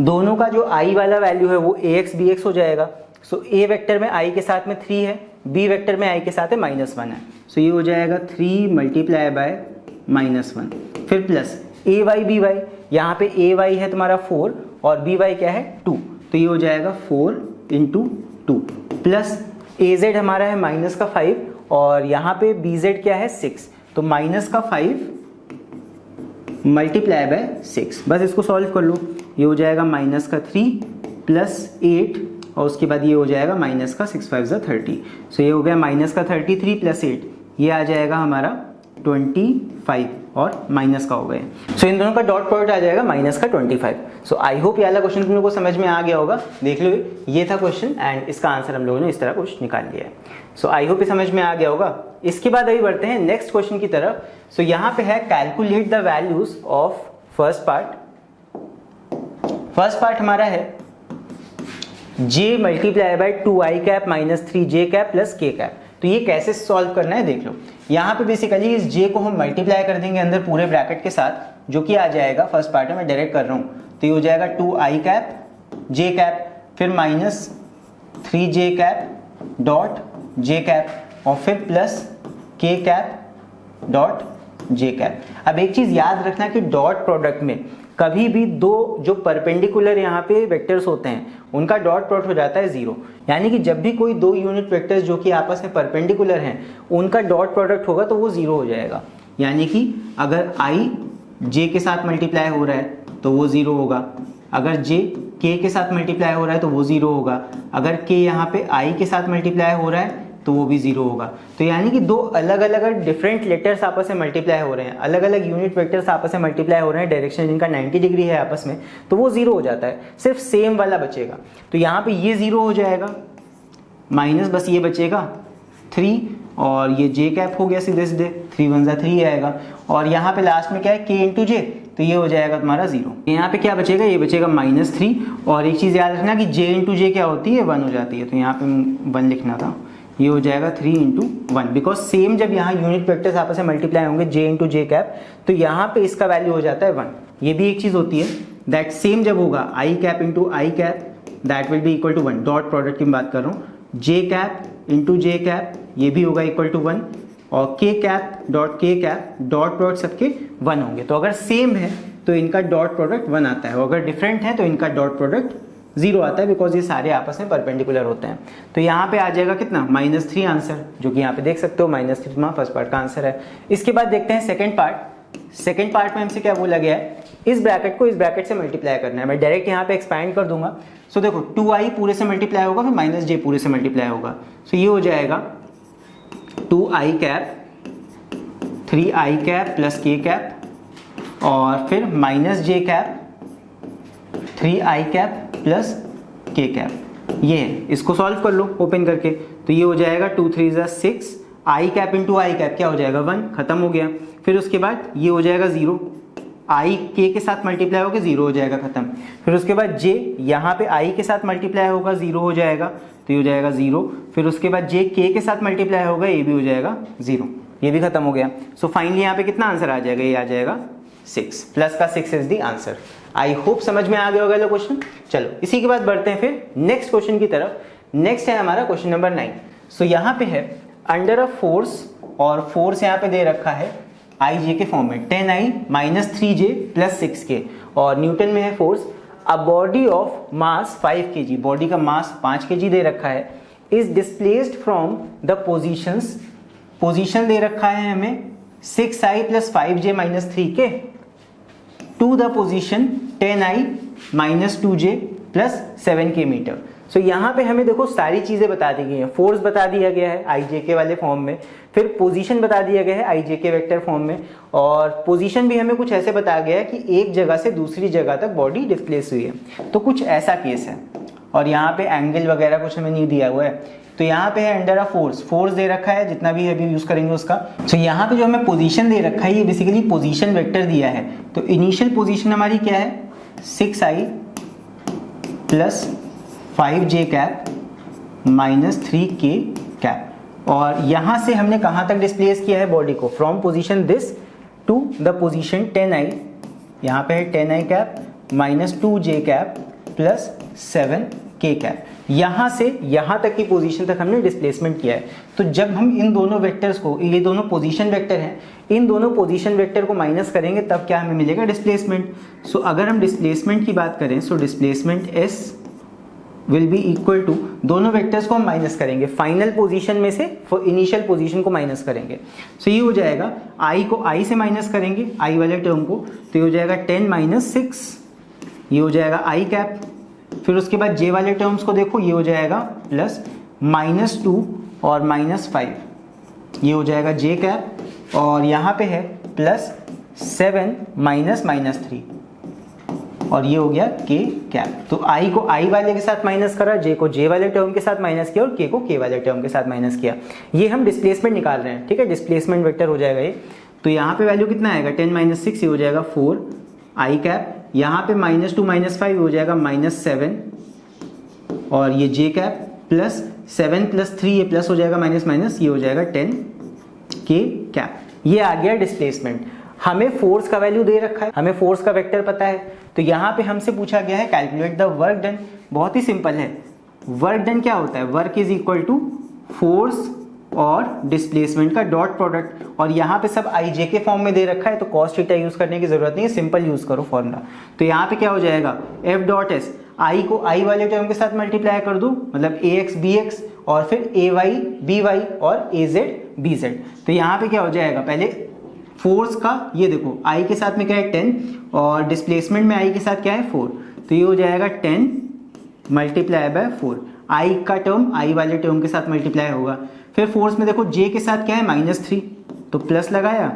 दोनों का जो i वाला वैल्यू है वो ax bx हो जाएगा। सो a वेक्टर में i के साथ में 3 है, b वेक्टर में i के साथ है -1 है। सो ये हो जाएगा 3 मल्टीप्लाई बाय -1, फिर प्लस ay by, यहाँ पे ay है तुम्हारा 4 और by क्या है 2, तो ये हो जाएगा 4 इंटू 2 प्लस az हमारा है -5 और यहाँ पे bz क्या है 6, तो -5 मल्टीप्लाई बाय 6। बस इसको सॉल्व कर लो, ये हो जाएगा -3 प्लस 8 और उसके बाद ये हो जाएगा -6 5 जा 30। सो ये हो गया -33 प्लस 8, ये आ जाएगा हमारा 25 और माइनस का हो गया। सो इन दोनों का डॉट प्रोडक्ट आ जाएगा -25। सो आई होप ये वाला क्वेश्चन तुम लोग को समझ में आ गया होगा। देख लो ये था क्वेश्चन एंड इसका आंसर हम लोगों ने इस तरह कुछ निकाल लिया है। सो आई होप ये समझ में आ गया होगा। इसके बाद अभी बढ़ते हैं नेक्स्ट क्वेश्चन की तरफ। सो यहाँ पे है calculate the values of first part. First part हमारा है j multiply by 2i cap minus 3j cap plus k cap. तो ये कैसे सॉल्व करना है देख लो। यहाँ पे बेसिकली इस j को हम मल्टीप्लाई कर देंगे अंदर पूरे ब्रैकेट के साथ, जो कि आ जाएगा फर्स्ट पार्ट में मैं डायरेक्ट कर रहा हूँ, तो ये हो जाएगा 2i कैप j कैप फिर minus 3j cap dot j cap और फिर plus k cap dot j cap. अब एक चीज याद रखना कि डॉट प्रोडक्ट में कभी भी दो जो परपेंडिकुलर यहाँ पे वेक्टर्स होते हैं उनका डॉट प्रोडक्ट हो जाता है 0। यानी कि जब भी कोई दो यूनिट वेक्टर्स जो कि आपस में परपेंडिकुलर हैं उनका डॉट प्रोडक्ट होगा तो वो 0 हो जाएगा। यानी कि अगर i j के साथ मल्टीप्लाई हो रहा है तो वो 0 होगा, अगर j k के साथ मल्टीप्लाई हो रहा है तो वो 0 होगा, अगर k यहाँ पे i के साथ मल्टीप्लाई हो रहा है तो वो भी 0 होगा। तो यानी कि दो अलग अलग डिफरेंट लेटर्स आपस में मल्टीप्लाई हो रहे हैं, अलग अलग यूनिट वेक्टर्स आपस में मल्टीप्लाई हो रहे हैं, डायरेक्शन जिनका 90 डिग्री है आपस में, तो वो 0 हो जाता है, सिर्फ सेम वाला बचेगा। तो यहाँ पे ये 0 हो जाएगा, माइनस बस ये बचेगा 3 और ये j कैप हो गया सीधे सीधे, 3 1 जा 3 आएगा, और यहाँ पे लास्ट में क्या है k इंटू j, तो ये हो जाएगा तुम्हारा 0। यहाँ पे क्या बचेगा, ये बचेगा -3। और एक चीज़ याद रखना कि j इंटू j क्या होती है 1 हो जाती है, तो यहाँ पे 1 लिखना था, ये हो जाएगा 3 इंटू 1, बिकॉज सेम जब यहाँ यूनिट वेक्टर्स आपस में मल्टीप्लाई होंगे j इंटू j कैप तो यहाँ पे इसका वैल्यू हो जाता है 1। ये भी एक चीज़ होती है दैट सेम जब होगा i cap into i cap that will be equal to 1। Dot product की बात कर रहा हूँ, j cap into j cap ये भी होगा इक्वल टू 1, और k cap dot k cap dot product सबके 1 होंगे। तो अगर सेम है तो इनका डॉट प्रोडक्ट 1 आता है, और अगर डिफरेंट है तो इनका डॉट प्रोडक्ट 0 आता है, बिकॉज ये सारे आपस में परपेंडिकुलर होते हैं। तो यहाँ पे आ जाएगा कितना, -3 आंसर, जो कि यहाँ पे देख सकते हो -3 फर्स्ट पार्ट का आंसर है। इसके बाद देखते हैं सेकंड पार्ट। सेकंड पार्ट में हमसे क्या बोला गया है, इस ब्रैकेट को इस ब्रैकेट से मल्टीप्लाई करना है। मैं डायरेक्ट यहाँ पे एक्सपैंड कर दूंगा। सो देखो 2i पूरे से मल्टीप्लाई होगा, फिर -j पूरे से मल्टीप्लाई होगा। सो ये हो जाएगा 2i cap 3i cap plus k cap और फिर -j cap 3i cap plus k cap. ये है, इसको सॉल्व कर लो ओपन करके। तो ये हो जाएगा 2 3 ज़ा 6, i cap into I cap क्या हो जाएगा 1, खत्म हो गया। फिर उसके बाद ये हो जाएगा 0, i k के साथ मल्टीप्लाई होगा 0 हो जाएगा, खत्म। फिर उसके बाद j यहाँ पे i के साथ मल्टीप्लाई होगा 0 हो जाएगा, तो ये हो जाएगा 0। फिर उसके बाद j k के साथ मल्टीप्लाई होगा, ये भी हो जाएगा 0, ये भी खत्म हो गया। सो फाइनली यहाँ पे कितना आंसर आ जाएगा, ये आ जाएगा 6, प्लस का 6 is the answer. I hope समझ में आ गया होगा क्वेश्चन। चलो इसी के बाद बढ़ते हैं फिर नेक्स्ट क्वेश्चन की तरफ। नेक्स्ट है हमारा क्वेश्चन नंबर 9। सो यहाँ पे है अंडर अ फोर्स, और फोर्स यहाँ पे दे रखा है आई जे के फॉर्म में 10i - 3j प्लस 6k, और न्यूटन में है force. A body of mass 5 kg, body का मास 5 kg दे रखा है, is displaced from the positions, position दे रखा है हमें 6i + 5j - 3k to the position 10i - 2j plus 7k metre. So यहाँ पे हमें देखो सारी चीजें बता दी गई हैं। फोर्स बता दिया गया है आई जे के वाले फॉर्म में, फिर पोजीशन बता दिया गया है आई जे के वेक्टर फॉर्म में, और पोजीशन भी हमें कुछ ऐसे बताया गया है कि एक जगह से दूसरी जगह तक बॉडी डिस्प्लेस हुई है। तो कुछ ऐसा केस है, और यहाँ पे एंगल वगैरह कुछ हमें नहीं दिया हुआ है। तो यहाँ पे है अंडर अ फोर्स, फोर्स दे रखा है, जितना भी अभी यूज करेंगे उसका। तो यहाँ पे जो हमें पोजीशन दे रखा है, ये बेसिकली पोजीशन वेक्टर दिया है। तो इनिशियल पोजीशन हमारी क्या है, 6i plus 5j cap minus 3k cap, और यहाँ से हमने कहाँ तक डिस्प्लेस किया है बॉडी को, from position this to the position 10i, यहाँ पे है 10i cap minus 2j cap plus 7k cap. यहाँ से यहाँ तक की पोजीशन तक हमने डिस्प्लेसमेंट किया है। तो जब हम इन दोनों वेक्टर्स को, ये दोनों पोजीशन वेक्टर हैं, इन दोनों पोजीशन वेक्टर को माइनस करेंगे तब क्या हमें मिलेगा, डिस्प्लेसमेंट। सो अगर हम डिस्प्लेसमेंट की बात करें, so displacement s will be equal to, दोनों वेक्टर्स को हम माइनस करेंगे, फाइनल पोजीशन में से इनिशियल पोजीशन को माइनस करेंगे। सो ये हो जाएगा i को i से माइनस करेंगे, i वाले टर्म को, तो ये हो जाएगा 10 - 6, ये हो जाएगा i कैप। फिर उसके बाद j वाले टर्म्स को देखो, ये हो जाएगा प्लस -2 और -5, ये हो जाएगा j कैप, और यहाँ पे है प्लस 7 -3, और ये हो गया k कैप। तो i को i वाले के साथ माइनस करा, j को j वाले टर्म के साथ माइनस किया, और k को k वाले टर्म के साथ माइनस किया। ये हम डिस्प्लेसमेंट निकाल रहे हैं, ठीक है, डिस्प्लेसमेंट वेक्टर हो जाएगा ये। तो यहाँ पे वैल्यू कितना आएगा, 10 - 6, ये हो जाएगा 4 i कैप, यहाँ पे -2 - 5 हो जाएगा -7, और ये j कैप प्लस 7 + 3, ये प्लस हो जाएगा माइनस, ये हो जाएगा 10k कैप। ये आ गया डिस्प्लेसमेंट। हमें फोर्स का वैल्यू दे रखा है, हमें फोर्स का वेक्टर पता है, तो यहाँ पे हमसे पूछा गया है कैलकुलेट द वर्क डन। बहुत ही सिंपल है, वर्क डन क्या होता है, work is equal to force और डिस्प्लेसमेंट का डॉट प्रोडक्ट, और यहाँ पे सब आई जे के फॉर्म में दे रखा है, तो कॉस थीटा यूज करने की जरूरत नहीं है, सिंपल यूज करो फॉर्मूला। तो यहाँ पे क्या हो जाएगा, एफ डॉट एस, आई को आई वाले टर्म के साथ मल्टीप्लाई कर दो, मतलब ए एक्स बी एक्स, और फिर ए वाई बी वाई और ए जेड बी जेड। तो यहाँ पे क्या हो जाएगा, पहले फोर्स का ये देखो, आई के साथ में क्या है 10, और डिस्प्लेसमेंट में आई के साथ क्या है 4, तो ये हो जाएगा 10 × 4, आई का टर्म आई वाले टर्म के साथ मल्टीप्लाई होगा। फिर फोर्स में देखो जे के साथ क्या है -3, तो प्लस लगाया,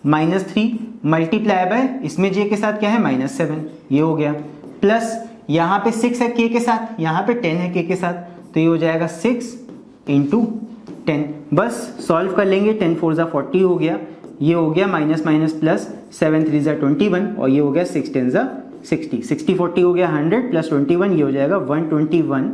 -3 × इसमें जे के साथ क्या है -7, ये हो गया, प्लस यहाँ पे 6 है के के साथ, यहाँ पे 10 है के के साथ, तो ये हो जाएगा 6 × 10। बस सॉल्व कर लेंगे, 10 4 ज़ा 40 हो गया, ये हो गया माइनस प्लस 7 3 ज़ा 21, और ये हो गया 6 10 ज़ा 60, 60 40 हो गया 100 प्लस 21, ये हो जाएगा 121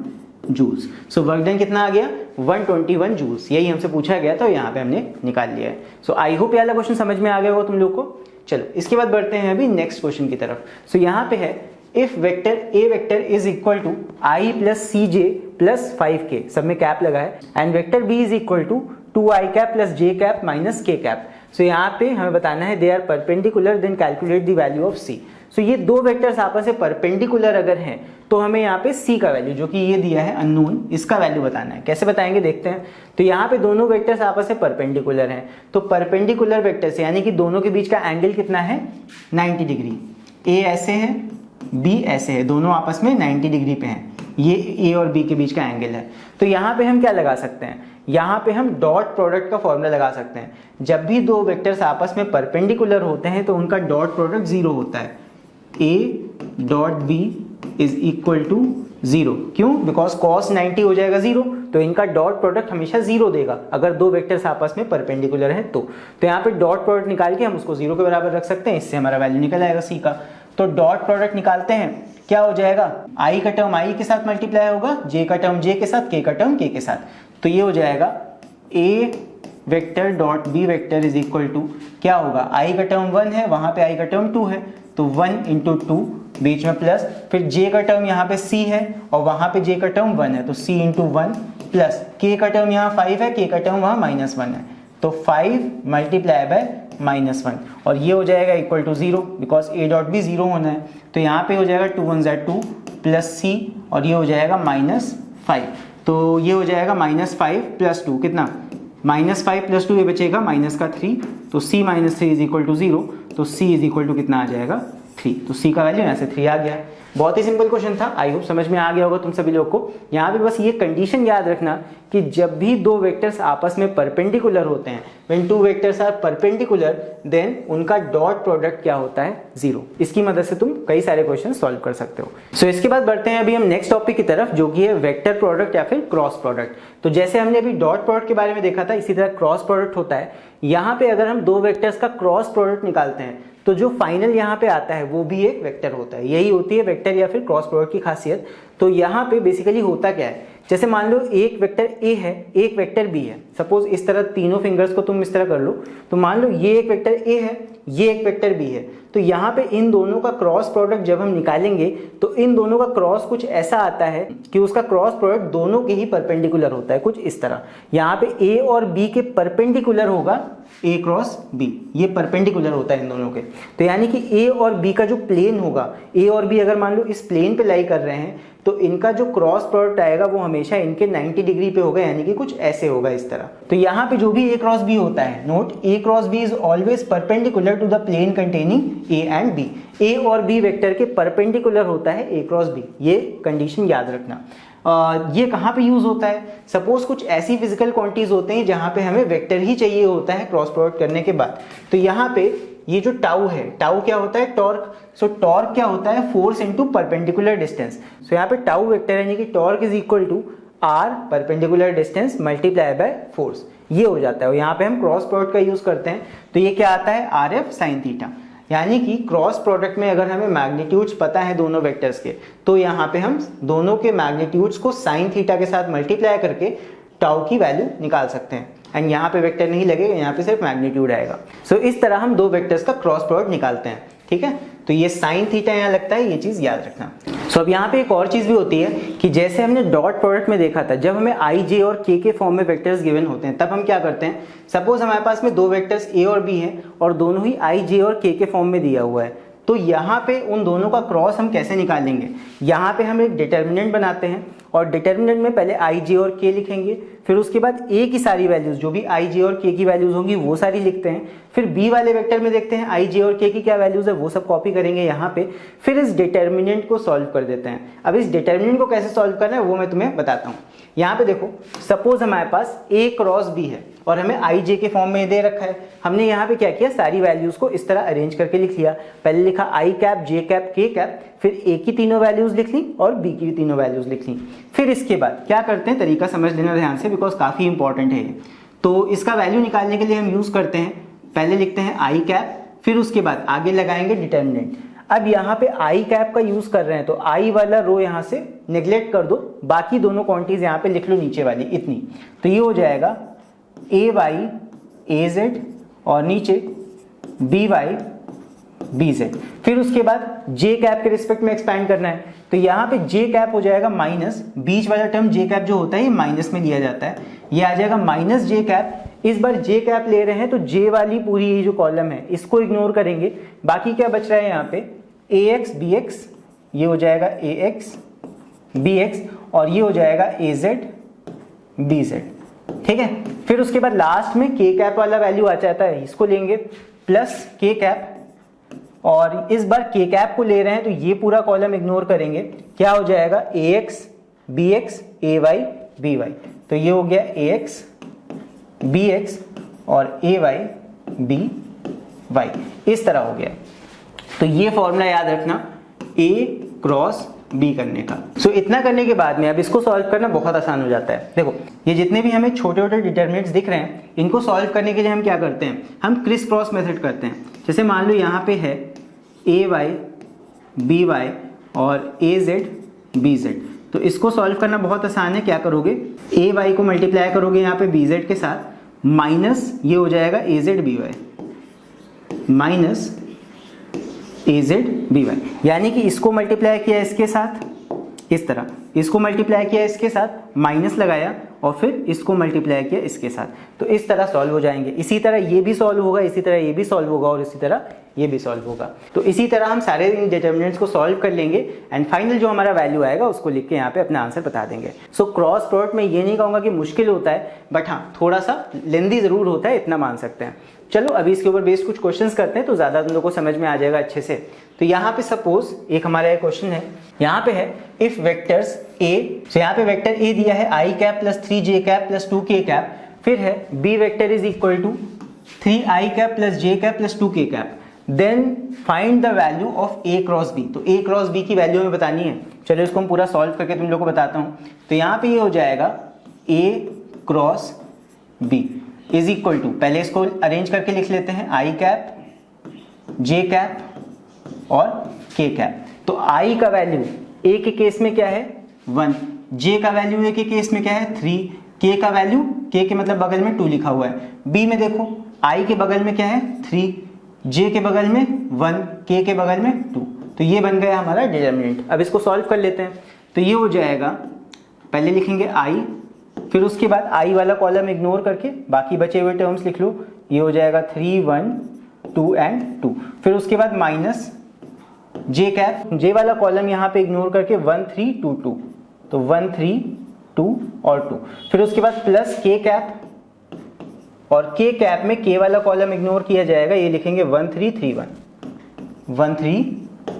जूल्स। सो वर्क डन कितना आ गया, 121 जूल्स। यही हमसे पूछा गया, तो यहाँ पे हमने निकाल लिया है। सो आई होप ये वाला क्वेश्चन समझ में आ गया होगा तुम लोग को। चलो इसके बाद बढ़ते हैं अभी नेक्स्ट क्वेश्चन की तरफ। सो यहाँ पे है if vector A vector is equal to I plus C J plus 5k, सब में कैप लगा है, and vector B is equal to 2i cap plus j cap minus k cap. So यहाँ पे हमें बताना है they are perpendicular then calculate the value of C. So ये दो वेक्टर्स आपस में परपेंडिकुलर अगर हैं तो हमें यहाँ पे c का वैल्यू जो कि ये दिया है अननोन, इसका वैल्यू बताना है। कैसे बताएंगे देखते हैं। तो यहाँ पे दोनों वेक्टर्स आपस में परपेंडिकुलर हैं, तो परपेंडिकुलर वेक्टर्स यानी कि दोनों के बीच का एंगल कितना है 90 डिग्री। a ऐसे है b ऐसे है, दोनों आपस में 90 डिग्री पे हैं, ये a और b के बीच का एंगल है। तो यहाँ पे हम क्या लगा सकते हैं, यहाँ पे हम डॉट प्रोडक्ट का फॉर्मूला लगा सकते हैं। जब भी दो वेक्टर्स आपस में परपेंडिकुलर होते हैं तो उनका डॉट प्रोडक्ट जीरो होता है, a dot b is equal to zero. क्यों? बिकॉज cos 90 हो जाएगा जीरो, तो इनका डॉट प्रोडक्ट हमेशा जीरो देगा अगर दो वेक्टर्स आपस में परपेंडिकुलर है तो यहाँ पे डॉट प्रोडक्ट निकाल के हम उसको जीरो के बराबर रख सकते हैं, इससे हमारा वैल्यू निकल आएगा c का। तो डॉट प्रोडक्ट निकालते हैं, क्या हो जाएगा, i का टर्म i के साथ मल्टीप्लाई होगा, j का टर्म j के साथ, k का टर्म k के साथ। तो ये हो जाएगा a vector dot b vector is equal to क्या होगा, i का टर्म 1 है, वहां पे i का टर्म 2 है, तो 1 इंटू 2 बीच में प्लस, फिर j का टर्म यहाँ पे c है और वहां पे j का टर्म 1 है, तो c इंटू 1 प्लस k का टर्म यहाँ 5 है, k का टर्म वहां -1 है, तो 5 मल्टीप्लाई बाय -1 और ये हो जाएगा equal to 0 because a dot भी 0 होना है। तो यहाँ पे हो जाएगा 2 1 2 प्लस c और ये हो जाएगा -5। तो ये हो जाएगा -5 प्लस 2 कितना, -5 प्लस 2 ये बचेगा -3, तो c -3 इज इक्वल टू 0, तो c इज इक्वल टू कितना आ जाएगा 3। तो c का वैल्यू यहाँ से 3 आ गया। बहुत ही सिंपल क्वेश्चन था, आई होप समझ में आ गया होगा तुम सभी लोग को। यहाँ पे बस ये कंडीशन याद रखना कि जब भी दो वेक्टर्स आपस में परपेंडिकुलर होते हैं, when two vectors are perpendicular then उनका डॉट प्रोडक्ट क्या होता है, जीरो। इसकी मदद से तुम कई सारे क्वेश्चन सॉल्व कर सकते हो। सो इसके बाद बढ़ते हैं अभी हम नेक्स्ट टॉपिक की तरफ, जो कि है वेक्टर प्रोडक्ट या फिर क्रॉस प्रोडक्ट। तो जैसे हमने अभी डॉट प्रोडक्ट के बारे में देखा था, इसी तरह क्रॉस प्रोडक्ट होता है। यहाँ पे अगर हम दो वेक्टर्स का क्रॉस प्रोडक्ट निकालते हैं तो जो फाइनल यहाँ पे आता है वो भी एक वेक्टर होता है। यही होती है वेक्टर या फिर क्रॉस प्रोडक्ट की खासियत। तो यहाँ पे बेसिकली होता क्या है, जैसे मान लो एक वेक्टर a है, एक वेक्टर b है। सपोज इस तरह तीनों फिंगर्स को तुम इस तरह कर लो, तो मान लो ये एक वेक्टर a है, ये एक वेक्टर b है। तो यहाँ पे इन दोनों का क्रॉस प्रोडक्ट जब हम निकालेंगे तो इन दोनों का क्रॉस कुछ ऐसा आता है कि उसका क्रॉस प्रोडक्ट दोनों के ही परपेंडिकुलर होता है, कुछ इस तरह। यहाँ पे a और b के परपेंडिकुलर होगा a क्रॉस b, ये परपेंडिकुलर होता है इन दोनों के। तो यानी कि a और b का जो प्लेन होगा, a और b अगर मान लो इस प्लेन पे लाई कर रहे हैं तो इनका जो क्रॉस प्रोडक्ट आएगा वो हमेशा इनके 90 डिग्री पे होगा, यानी कि कुछ ऐसे होगा इस तरह। तो यहाँ पे जो भी a क्रॉस b होता है, note a cross b is always perpendicular to the plane containing a and b। a और b वेक्टर के परपेंडिकुलर होता है a क्रॉस b, ये कंडीशन याद रखना। ये कहाँ पे यूज होता है, सपोज कुछ ऐसी फिजिकल क्वांटिटीज होते हैं जहाँ पे हमें वेक्टर ही चाहिए होता है क्रॉस प्रोडक्ट करने के बाद। तो यहाँ पे ये जो टाउ है, टाउ क्या होता है, टॉर्क। सो टॉर्क क्या होता है, force into perpendicular distance. So यहाँ पे टाउ वेक्टर यानी कि torque is equal to r perpendicular distance multiply by force, ये हो जाता है। और यहाँ पे हम क्रॉस प्रोडक्ट का यूज करते हैं, तो ये क्या आता है, RF sin थीटा। यानी कि क्रॉस प्रोडक्ट में अगर हमें मैग्नीट्यूड्स पता है दोनों वेक्टर्स के, तो यहाँ पे हम दोनों के मैग्नीट्यूड्स को साइन थीटा के साथ मल्टीप्लाई करके टाउ की वैल्यू निकाल सकते हैं। एंड यहाँ पे वेक्टर नहीं लगेगा, यहाँ पे सिर्फ मैग्नीट्यूड आएगा। सो इस तरह हम दो वेक्टर्स का क्रॉस प्रोडक्ट निकालते हैं, ठीक है। तो ये साइन थीटा यहाँ लगता है, ये चीज याद रखना। सो अब यहाँ पे एक और चीज भी होती है कि जैसे हमने डॉट प्रोडक्ट में देखा था, जब हमें i j और k के फॉर्म में वेक्टर्स गिवन होते हैं तब हम क्या करते हैं, सपोज हमारे पास में दो वेक्टर्स a और b हैं और दोनों ही i j और k के फॉर्म में दिया हुआ है। तो यहाँ पे उन दोनों का क्रॉस हम कैसे निकालेंगे, यहाँ पे हम एक डिटर्मिनेंट बनाते हैं और डिटर्मिनेंट में पहले i j और k लिखेंगे, फिर उसके बाद a की सारी वैल्यूज जो भी i j और k की वैल्यूज होंगी वो सारी लिखते हैं। फिर b वाले वेक्टर में देखते हैं i j और k की क्या वैल्यूज है, वो सब कॉपी करेंगे यहाँ पे। फिर इस डिटर्मिनेंट को सॉल्व कर देते हैं। अब इस डिटर्मिनेंट को कैसे सॉल्व करना है वो मैं तुम्हें बताता हूँ। यहाँ पे देखो, सपोज हमारे पास a क्रॉस b है और हमें i j के फॉर्म में दे रखा है। हमने यहाँ पे क्या किया, सारी वैल्यूज को इस तरह अरेंज करके लिख लिया। पहले लिखा i cap, j cap, k cap, फिर a की तीनों वैल्यूज लिख ली और b की भी तीनों वैल्यूज लिख ली। फिर इसके बाद क्या करते हैं, तरीका समझ लेना ध्यान से बिकॉज काफी इंपॉर्टेंट है ये। तो इसका वैल्यू निकालने के लिए हम यूज करते हैं, पहले लिखते हैं i कैप, फिर उसके बाद आगे लगाएंगे डिटर्मिनेंट। अब यहाँ पे i कैप का यूज कर रहे हैं तो i वाला रो यहाँ से नेग्लेक्ट कर दो, बाकी दोनों क्वांटिटीज यहाँ पे लिख लो नीचे वाली इतनी। तो ये हो जाएगा ay az और नीचे by bz। फिर उसके बाद j कैप के रिस्पेक्ट में एक्सपैंड करना है, तो यहाँ पे j कैप हो जाएगा माइनस, बीच वाला टर्म j कैप जो होता है ये माइनस में लिया जाता है, ये आ जाएगा माइनस j कैप इस बार जे कैप ले रहे हैं तो जे वाली पूरी ये जो कॉलम है इसको इग्नोर करेंगे। बाकी क्या बच रहा है यहाँ पे ए एक्स बी एक्स, ये हो जाएगा ए एक्स बी एक्स और ये हो जाएगा ए जेड बी जेड। ठीक है, फिर उसके बाद लास्ट में के कैप वाला वैल्यू आ जाता है, इसको लेंगे प्लस के कैप और इस बार के कैप को ले रहे हैं तो ये पूरा कॉलम इग्नोर करेंगे। क्या हो जाएगा ए एक्स बी एक्स ए वाई बी वाई, तो ये हो गया ए एक्स बी एक्स और ए वाई बी वाई, इस तरह हो गया। तो ये फॉर्मूला याद रखना ए क्रॉस बी करने का। सो इतना करने के बाद में अब इसको सॉल्व करना बहुत आसान हो जाता है। देखो ये जितने भी हमें छोटे छोटे डिटरमिनेंट्स दिख रहे हैं इनको सॉल्व करने के लिए हम क्या करते हैं, हम क्रिस क्रॉस मेथड करते हैं। जैसे मान लो यहाँ पे है ए वाई बी वाई और ए जेड बी जेड, तो इसको सॉल्व करना बहुत आसान है। क्या करोगे, ए वाई को मल्टीप्लाई करोगे यहाँ पे बी जेड के साथ, माइनस ये हो जाएगा ए जेड बी वाई माइनस ए जेड बी वाई, यानी कि इसको मल्टीप्लाई किया इसके साथ इस तरह, इसको मल्टीप्लाई किया इसके साथ, माइनस लगाया और फिर इसको मल्टीप्लाई किया इसके साथ, तो इस तरह सॉल्व हो जाएंगे। इसी तरह ये भी सॉल्व होगा, इसी तरह ये भी सॉल्व होगा और इसी तरह ये भी सॉल्व होगा। तो इसी तरह हम सारे डिटरमिनेंट्स को सॉल्व कर लेंगे एंड फाइनल जो हमारा वैल्यू आएगा उसको लिख के यहाँ पे अपना आंसर बता देंगे। सो क्रॉस प्रोडक्ट में ये नहीं कहूँगा कि मुश्किल होता है, बट हाँ थोड़ा सा लेंदी जरूर होता है, इतना मान सकते हैं। चलो अभी इसके ऊपर बेस्ड कुछ क्वेश्चंस करते हैं तो ज़्यादा तुम लोग को समझ में आ जाएगा अच्छे से। तो यहाँ पे सपोज एक हमारा क्वेश्चन है, यहाँ पे है इफ वेक्टर्स ए, तो यहाँ पे वेक्टर ए दिया है I cap plus 3j cap plus 2k cap, फिर है B vector is equal to 3i cap plus j cap plus 2k cap, then find the value of A cross B. तो A cross B की वैल्यू हमें बतानी है। चलो इसको हम पूरा सॉल्व करके तुम लोग को बताता हूँ। तो यहाँ पे ये हो जाएगा A cross B is equal to, पहले इसको अरेंज करके लिख लेते हैं, आई कैप जे कैप और के कैप। तो आई का वैल्यू ए के केस में क्या है 1, जे का वैल्यू ए के केस में क्या है 3, के का वैल्यू, के के मतलब बगल में 2 लिखा हुआ है, बी में देखो आई के बगल में क्या है 3, जे के बगल में 1, के के बगल में 2, तो ये बन गया हमारा डिटरमिनेंट। अब इसको सॉल्व कर लेते हैं। तो ये हो जाएगा, पहले लिखेंगे आई, फिर उसके बाद आई वाला कॉलम इग्नोर करके बाकी बचे हुए टर्म्स लिख लो। ये हो जाएगा 3 1 2 एंड 2, फिर उसके बाद माइनस जे कैप, जे वाला कॉलम यहाँ पे इग्नोर करके 1 3 2 2, तो 1 3 2 और 2, फिर उसके बाद प्लस के कैप और के कैप में के वाला कॉलम इग्नोर किया जाएगा, ये लिखेंगे 1 3 3 1 1 3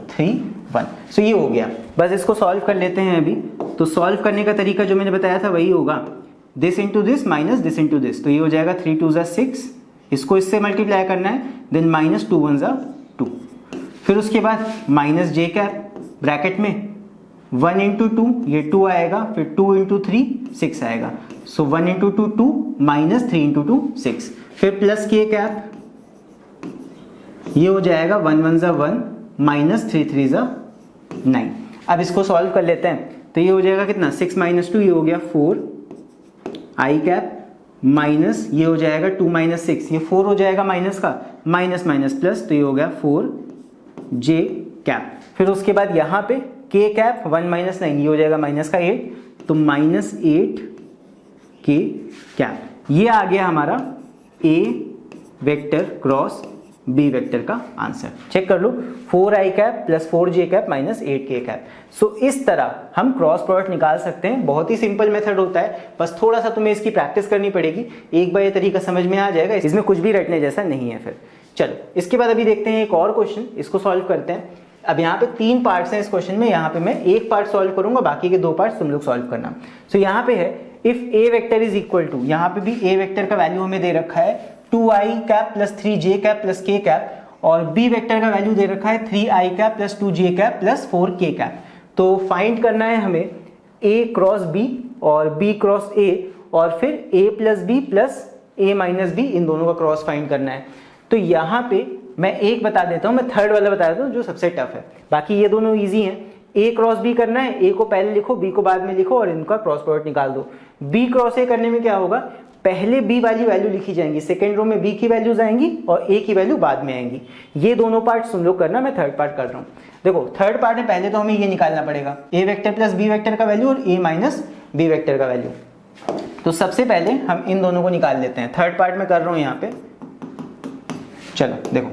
3 1। सो ये हो गया। बस इसको सॉल्व कर लेते हैं अभी। तो सॉल्व करने का तरीका जो मैंने बताया था वही होगा, this into this minus this into this, तो ये हो जाएगा 3 2 6, इसको इससे मल्टीप्लाई करना है, देन माइनस 2 1 2, फिर उसके बाद माइनस जे कैप ब्रैकेट में 1 इंटू 2, ये 2 आएगा, फिर 2 इंटू 3 6 आएगा, सो 1 इंटू 2 2 माइनस 3 इंटू 2 6, फिर प्लस के कैप, ये हो जाएगा 1 1 1 माइनस 3 3 9। अब इसको सॉल्व कर लेते हैं। तो ये हो जाएगा कितना 6 माइनस 2, ये हो गया 4 आई कैप माइनस, ये हो जाएगा 2 माइनस 6, ये 4 हो जाएगा माइनस का, माइनस माइनस प्लस, तो ये हो गया 4 जे कैप, फिर उसके बाद यहाँ पे के कैप 1 माइनस 9, ये हो जाएगा माइनस का 8, तो माइनस 8 के कैप। ये आ गया हमारा ए वेक्टर क्रॉस बी वेक्टर का आंसर। चेक कर लो, 4 आई कैप प्लस 4 जे कैप माइनस 8 के कैप। सो इस तरह हम क्रॉस प्रोडक्ट निकाल सकते हैं। बहुत ही सिंपल मेथड होता है, बस थोड़ा सा तुम्हें इसकी प्रैक्टिस करनी पड़ेगी, एक बार ये तरीका समझ में आ जाएगा, इसमें कुछ भी रटने जैसा नहीं है। फिर चलो इसके बाद अभी देखते हैं एक और क्वेश्चन, इसको सॉल्व करते हैं। अब यहाँ पे 3 पार्ट्स हैं इस क्वेश्चन में, यहाँ पे मैं एक पार्ट सॉल्व करूंगा, बाकी के 2 पार्ट्स तुम लोग सॉल्व करना। सो यहाँ पे है if A vector is equal to, यहाँ पे भी ए वेक्टर का वैल्यू हमें दे रखा है 2i cap plus 3j cap plus k cap, और बी वेक्टर का वैल्यू दे रखा है 3i cap plus 2j cap plus 4k cap. तो फाइंड करना है हमें a क्रॉस b और b क्रॉस a, और फिर a plus b plus a minus b, इन दोनों का क्रॉस फाइंड करना है। तो यहाँ पे मैं एक बता देता हूँ, मैं थर्ड वाला बता देता हूँ जो सबसे टफ है, बाकी ये दोनों इजी हैं। a क्रॉस b करना है, a को पहले लिखो, b को बाद में लिखो और इनका क्रॉस प्रोडक्ट निकाल दो। b क्रॉस a करने में क्या होगा, पहले b वाली वैल्यू लिखी जाएंगी, सेकेंड रो में b की वैल्यूज आएंगी और a की वैल्यू बाद में आएंगी। ये दोनों पार्ट तुम लोग करना, मैं थर्ड पार्ट कर रहा हूँ। देखो थर्ड पार्ट में पहले तो हमें ये निकालना पड़ेगा a vector plus b vector का वैल्यू और a माइनस b वेक्टर का वैल्यू। तो सबसे पहले हम इन दोनों को निकाल लेते हैं, थर्ड पार्ट में कर रहा हूं यहाँ पे। चलो देखो,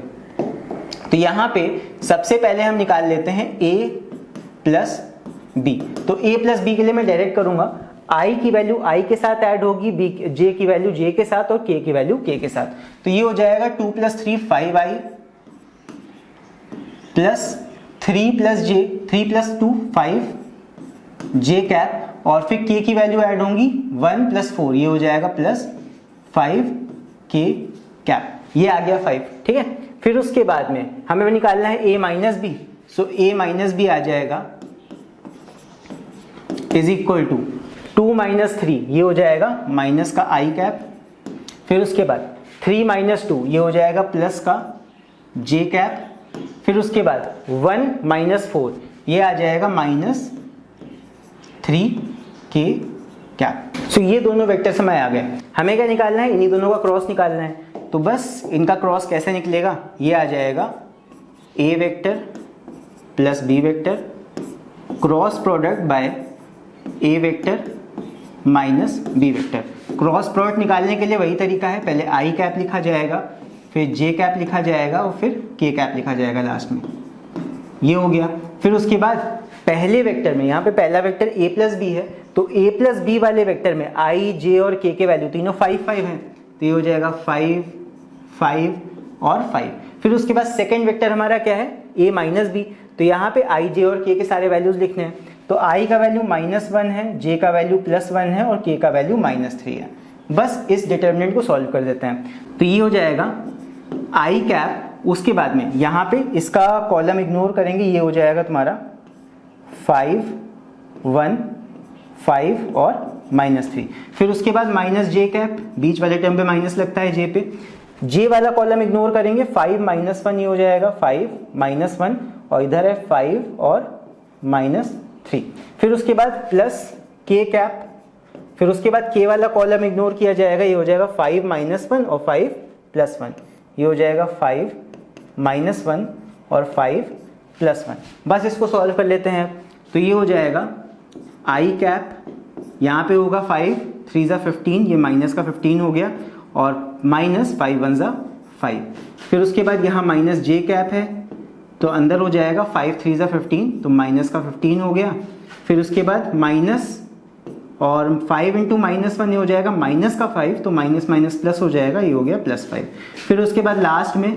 तो यहाँ पे सबसे पहले हम निकाल लेते हैं a प्लस बी। तो a प्लस बी के लिए मैं डायरेक्ट करूंगा, i की वैल्यू i के साथ ऐड होगी, j की वैल्यू j के साथ और k की वैल्यू k के साथ। तो ये हो जाएगा 2 plus 3 5i plus 3 plus j 3 plus 2 5 j cap, और फिर k की वैल्यू ऐड होंगी 1 प्लस 4, ये हो जाएगा प्लस 5 k कैप, ये आ गया 5। ठीक है, फिर उसके बाद में हमें निकालना है a minus B. So a minus B आ जाएगा इज इक्वल टू 2 माइनस 3, ये हो जाएगा माइनस का i कैप, फिर उसके बाद 3 माइनस 2, ये हो जाएगा प्लस का j कैप, फिर उसके बाद 1 माइनस 4, ये आ जाएगा माइनस 3 k कैप। सो ये दोनों वेक्टर समय आ गए। हमें क्या निकालना है, इन्हीं दोनों का क्रॉस निकालना है। तो बस इनका क्रॉस कैसे निकलेगा, ये आ जाएगा a vector plus b vector cross product by a vector minus b vector. Cross product निकालने के लिए वही तरीका है, पहले i कैप लिखा जाएगा, फिर j कैप लिखा जाएगा और फिर k कैप लिखा जाएगा लास्ट में, ये हो गया। फिर उसके बाद पहले वेक्टर में, यहाँ पे पहला वेक्टर a प्लस बी है, तो a प्लस बी वाले वेक्टर में i, j और k के वैल्यू तीनों 5 5 हैं, तो ये हो जाएगा 5 5 और 5। फिर उसके बाद सेकंड वेक्टर हमारा क्या है, a माइनस बी, तो यहाँ पे i, j और k के सारे वैल्यूज लिखने हैं। तो i का वैल्यू -1 है, j का वैल्यू +1 है और k का वैल्यू -3 है। बस इस डिटर्मिनेंट को सॉल्व कर देते हैं, तो ये हो जाएगा i कैप। उसके बाद में यहाँ पे इसका कॉलम इग्नोर करेंगे, ये हो जाएगा तुम्हारा 5 1 5 और -3। फिर उसके बाद माइनस j कैप, बीच वाले टर्म पे माइनस लगता है j पे, j वाला कॉलम इग्नोर करेंगे, 5 -1, ये हो जाएगा 5 -1 और इधर है 5 और -3। फिर उसके बाद प्लस k कैप, फिर उसके बाद k वाला कॉलम इग्नोर किया जाएगा, ये हो जाएगा 5 -1 और 5 +1, ये हो जाएगा 5 -1 और 5 +1। बस इसको सॉल्व कर लेते हैं, तो ये हो जाएगा i कैप, यहाँ पे होगा 5 3 ज़ा 15, ये माइनस का 15 हो गया, और माइनस 5 1 ज़ा 5। फिर उसके बाद यहाँ माइनस j कैप है, तो अंदर हो जाएगा 5 3 ज़ा 15, तो माइनस का 15 हो गया। फिर उसके बाद माइनस और 5 इंटू -1, ये हो जाएगा माइनस का 5, तो माइनस माइनस प्लस हो जाएगा, ये हो गया +5। फिर उसके बाद लास्ट में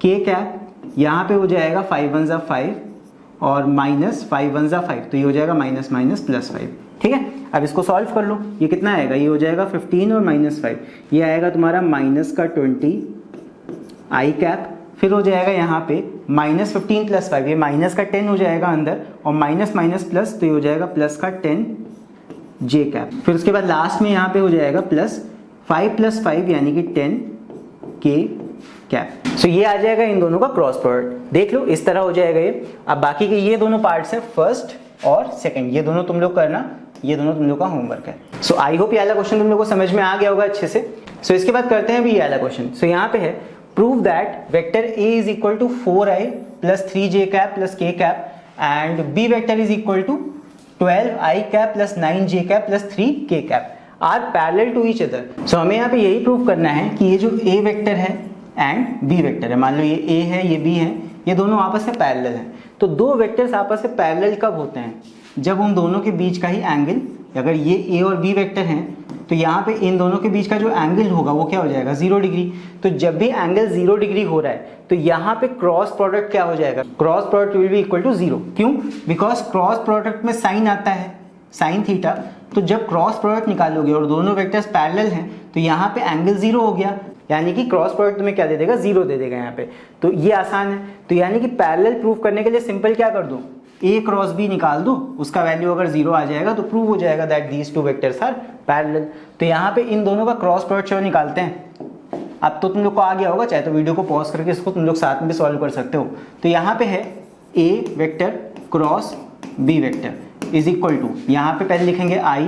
k कैप, यहाँ पे हो जाएगा 5 1 ज़ा 5 और माइनस 5 1 ज़ा 5, तो ये हो जाएगा माइनस माइनस +5। ठीक है, अब इसको सॉल्व कर लो, ये कितना आएगा, ये हो जाएगा 15 और -5, ये आएगा तुम्हारा माइनस का 20 i कैप। फिर हो जाएगा यहाँ पे -15 + 5, ये माइनस का 10 हो जाएगा अंदर, और माइनस माइनस प्लस, तो ये हो जाएगा प्लस का 10 j कैप। फिर उसके बाद लास्ट में यहाँ पे हो जाएगा प्लस 5 + 5 यानी कि 10 k कैप। सो ये आ जाएगा इन दोनों का क्रॉस प्रोडक्ट, देख लो इस तरह हो जाएगा ये। अब बाकी के ये दोनों पार्ट्स हैं, फर्स्ट और सेकंड, ये दोनों तुम लोग करना, ये दोनों तुम लोग का होमवर्क है। सो आई होप ये वाला क्वेश्चन तुम लोग को समझ में आ गया होगा अच्छे से। सो इसके बाद करते हैं अभी ये वाला क्वेश्चन। सो यहाँ पे है prove that vector a is equal to 4i plus 3j cap plus k cap and b vector is equal to 12i cap plus 9j cap plus 3k cap are parallel to each other. So हमें यहाँ पे यही prove करना है कि ये जो a vector है एंड b वेक्टर है, मान लो ये a है ये b है, ये दोनों आपस में पैरेलल हैं। तो दो वेक्टर्स आपस में पैरेलल कब होते हैं, जब उन दोनों के बीच का ही एंगल, अगर ये a और b वेक्टर हैं तो यहाँ पे इन दोनों के बीच का जो एंगल होगा वो क्या हो जाएगा, 0 डिग्री। तो जब भी एंगल 0 डिग्री हो रहा है तो यहाँ पे क्रॉस प्रोडक्ट क्या हो जाएगा, cross product will be equal to 0। क्यों, बिकॉज क्रॉस प्रोडक्ट में साइन आता है, साइन थीटा। तो जब क्रॉस प्रोडक्ट निकालोगे और दोनों वेक्टर्स पैरेलल हैं तो यहाँ पे एंगल 0 हो गया, यानी कि क्रॉस प्रोडक्ट तुम्हें क्या दे देगा, 0 दे देगा यहाँ पे। तो ये आसान है। तो यानी कि पैरेलल प्रूव करने के लिए सिंपल क्या कर दो, a क्रॉस b निकाल दो, उसका वैल्यू अगर 0 आ जाएगा तो प्रूव हो जाएगा that these two vectors are parallel. तो यहाँ पे इन दोनों का क्रॉस प्रोडक्ट चलो निकालते हैं। अब तो तुम लोग को आ गया होगा, चाहे तो वीडियो को पॉज करके इसको तुम लोग साथ में भी सॉल्व कर सकते हो। तो यहाँ पे है a vector cross b vector is equal to, यहाँ पे पहले लिखेंगे i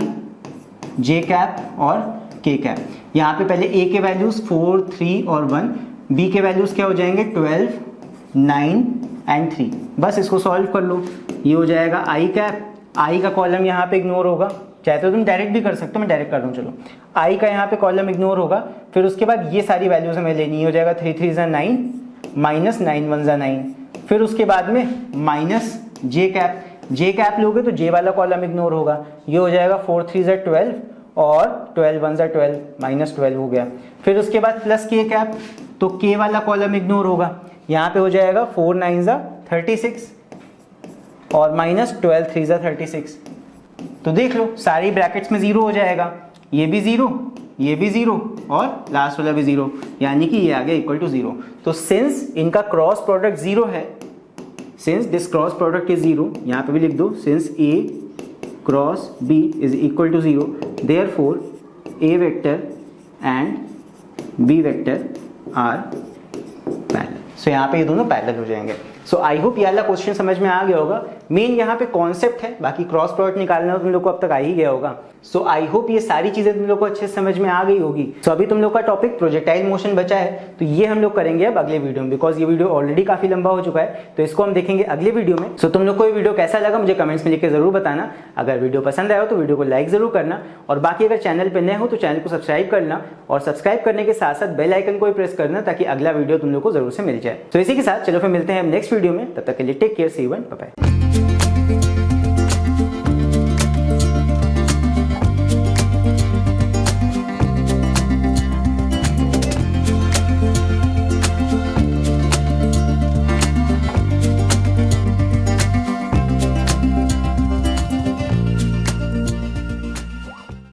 j कैप और k कैप। यहाँ पे पहले a के वैल्यूज 4 3 और 1, b के वैल्यूज क्या हो जाएंगे 12 9 एंड 3। बस इसको सॉल्व कर लो, ये हो जाएगा i कैप, i का कॉलम यहाँ पे इग्नोर होगा, चाहे तो तुम डायरेक्ट भी कर सकते हो, मैं डायरेक्ट कर रहा हूँ। चलो आई का यहाँ पे कॉलम इग्नोर होगा, फिर उसके बाद ये सारी वैल्यूज हमें लेनी हो जाएगा 3 3 ज़ा 9 माइनस 9 1 ज़ा 9, फिर उसके बाद में माइनस जे कैप लोगे तो जे वाला कॉलम इग्नोर होगा, ये हो जाएगा 4 3 ज़ा 12 और 12 1 ज़ा 12 माइनस 12 हो गया। फिर उसके बाद प्लस के कैप, तो के वाला कॉलम इग्नोर होगा, यहाँ पे हो जाएगा 4 9 ज़ा 36 और माइनस 12 3 ज़ा 36। तो देख लो सारी ब्रैकेट्स में जीरो हो जाएगा, ये भी जीरो, ये भी जीरो और लास्ट वाला भी जीरो, यानी कि ये आ गया इक्वल टू जीरो। तो सिंस इनका क्रॉस प्रोडक्ट जीरो है, since this cross product is zero, यहाँ पे भी लिख दो since A cross B is equal to zero, therefore A vector and B vector are parallel. So यहाँ पे ये दोनों पैरेलल हो जाएंगे। सो आई होप ये वाला क्वेश्चन समझ में आ गया होगा। मेन यहाँ पे कॉन्सेप्ट है, बाकी क्रॉस प्रोडक्ट निकालना हो तुम लोग को अब तक आ ही गया होगा। सो आई होप ये सारी चीजें तुम लोग को अच्छे से समझ में आ गई होगी। सो अभी तुम लोग का टॉपिक प्रोजेक्टाइल मोशन बचा है, तो ये हम लोग करेंगे अब अगले वीडियो में, बिकॉज ये वीडियो ऑलरेडी काफी लंबा हो चुका है, तो इसको हम देखेंगे अगले वीडियो में। सो तुम लोग को ये वीडियो कैसा लगा मुझे कमेंट्स में लिख के जरूर बताना। अगर वीडियो पसंद आया हो तो वीडियो को लाइक जरूर करना, और बाकी अगर चैनल पर नए हो तो चैनल को सब्सक्राइब करना, और सब्सक्राइब करने के साथ साथ बेल आइकन को प्रेस करना ताकि अगला वीडियो तुम लोग को जरूर से मिल जाए। तो इसी के साथ चलो फिर मिलते हैं नेक्स्ट वीडियो में, तब तक के लिए take care, see you and bye bye.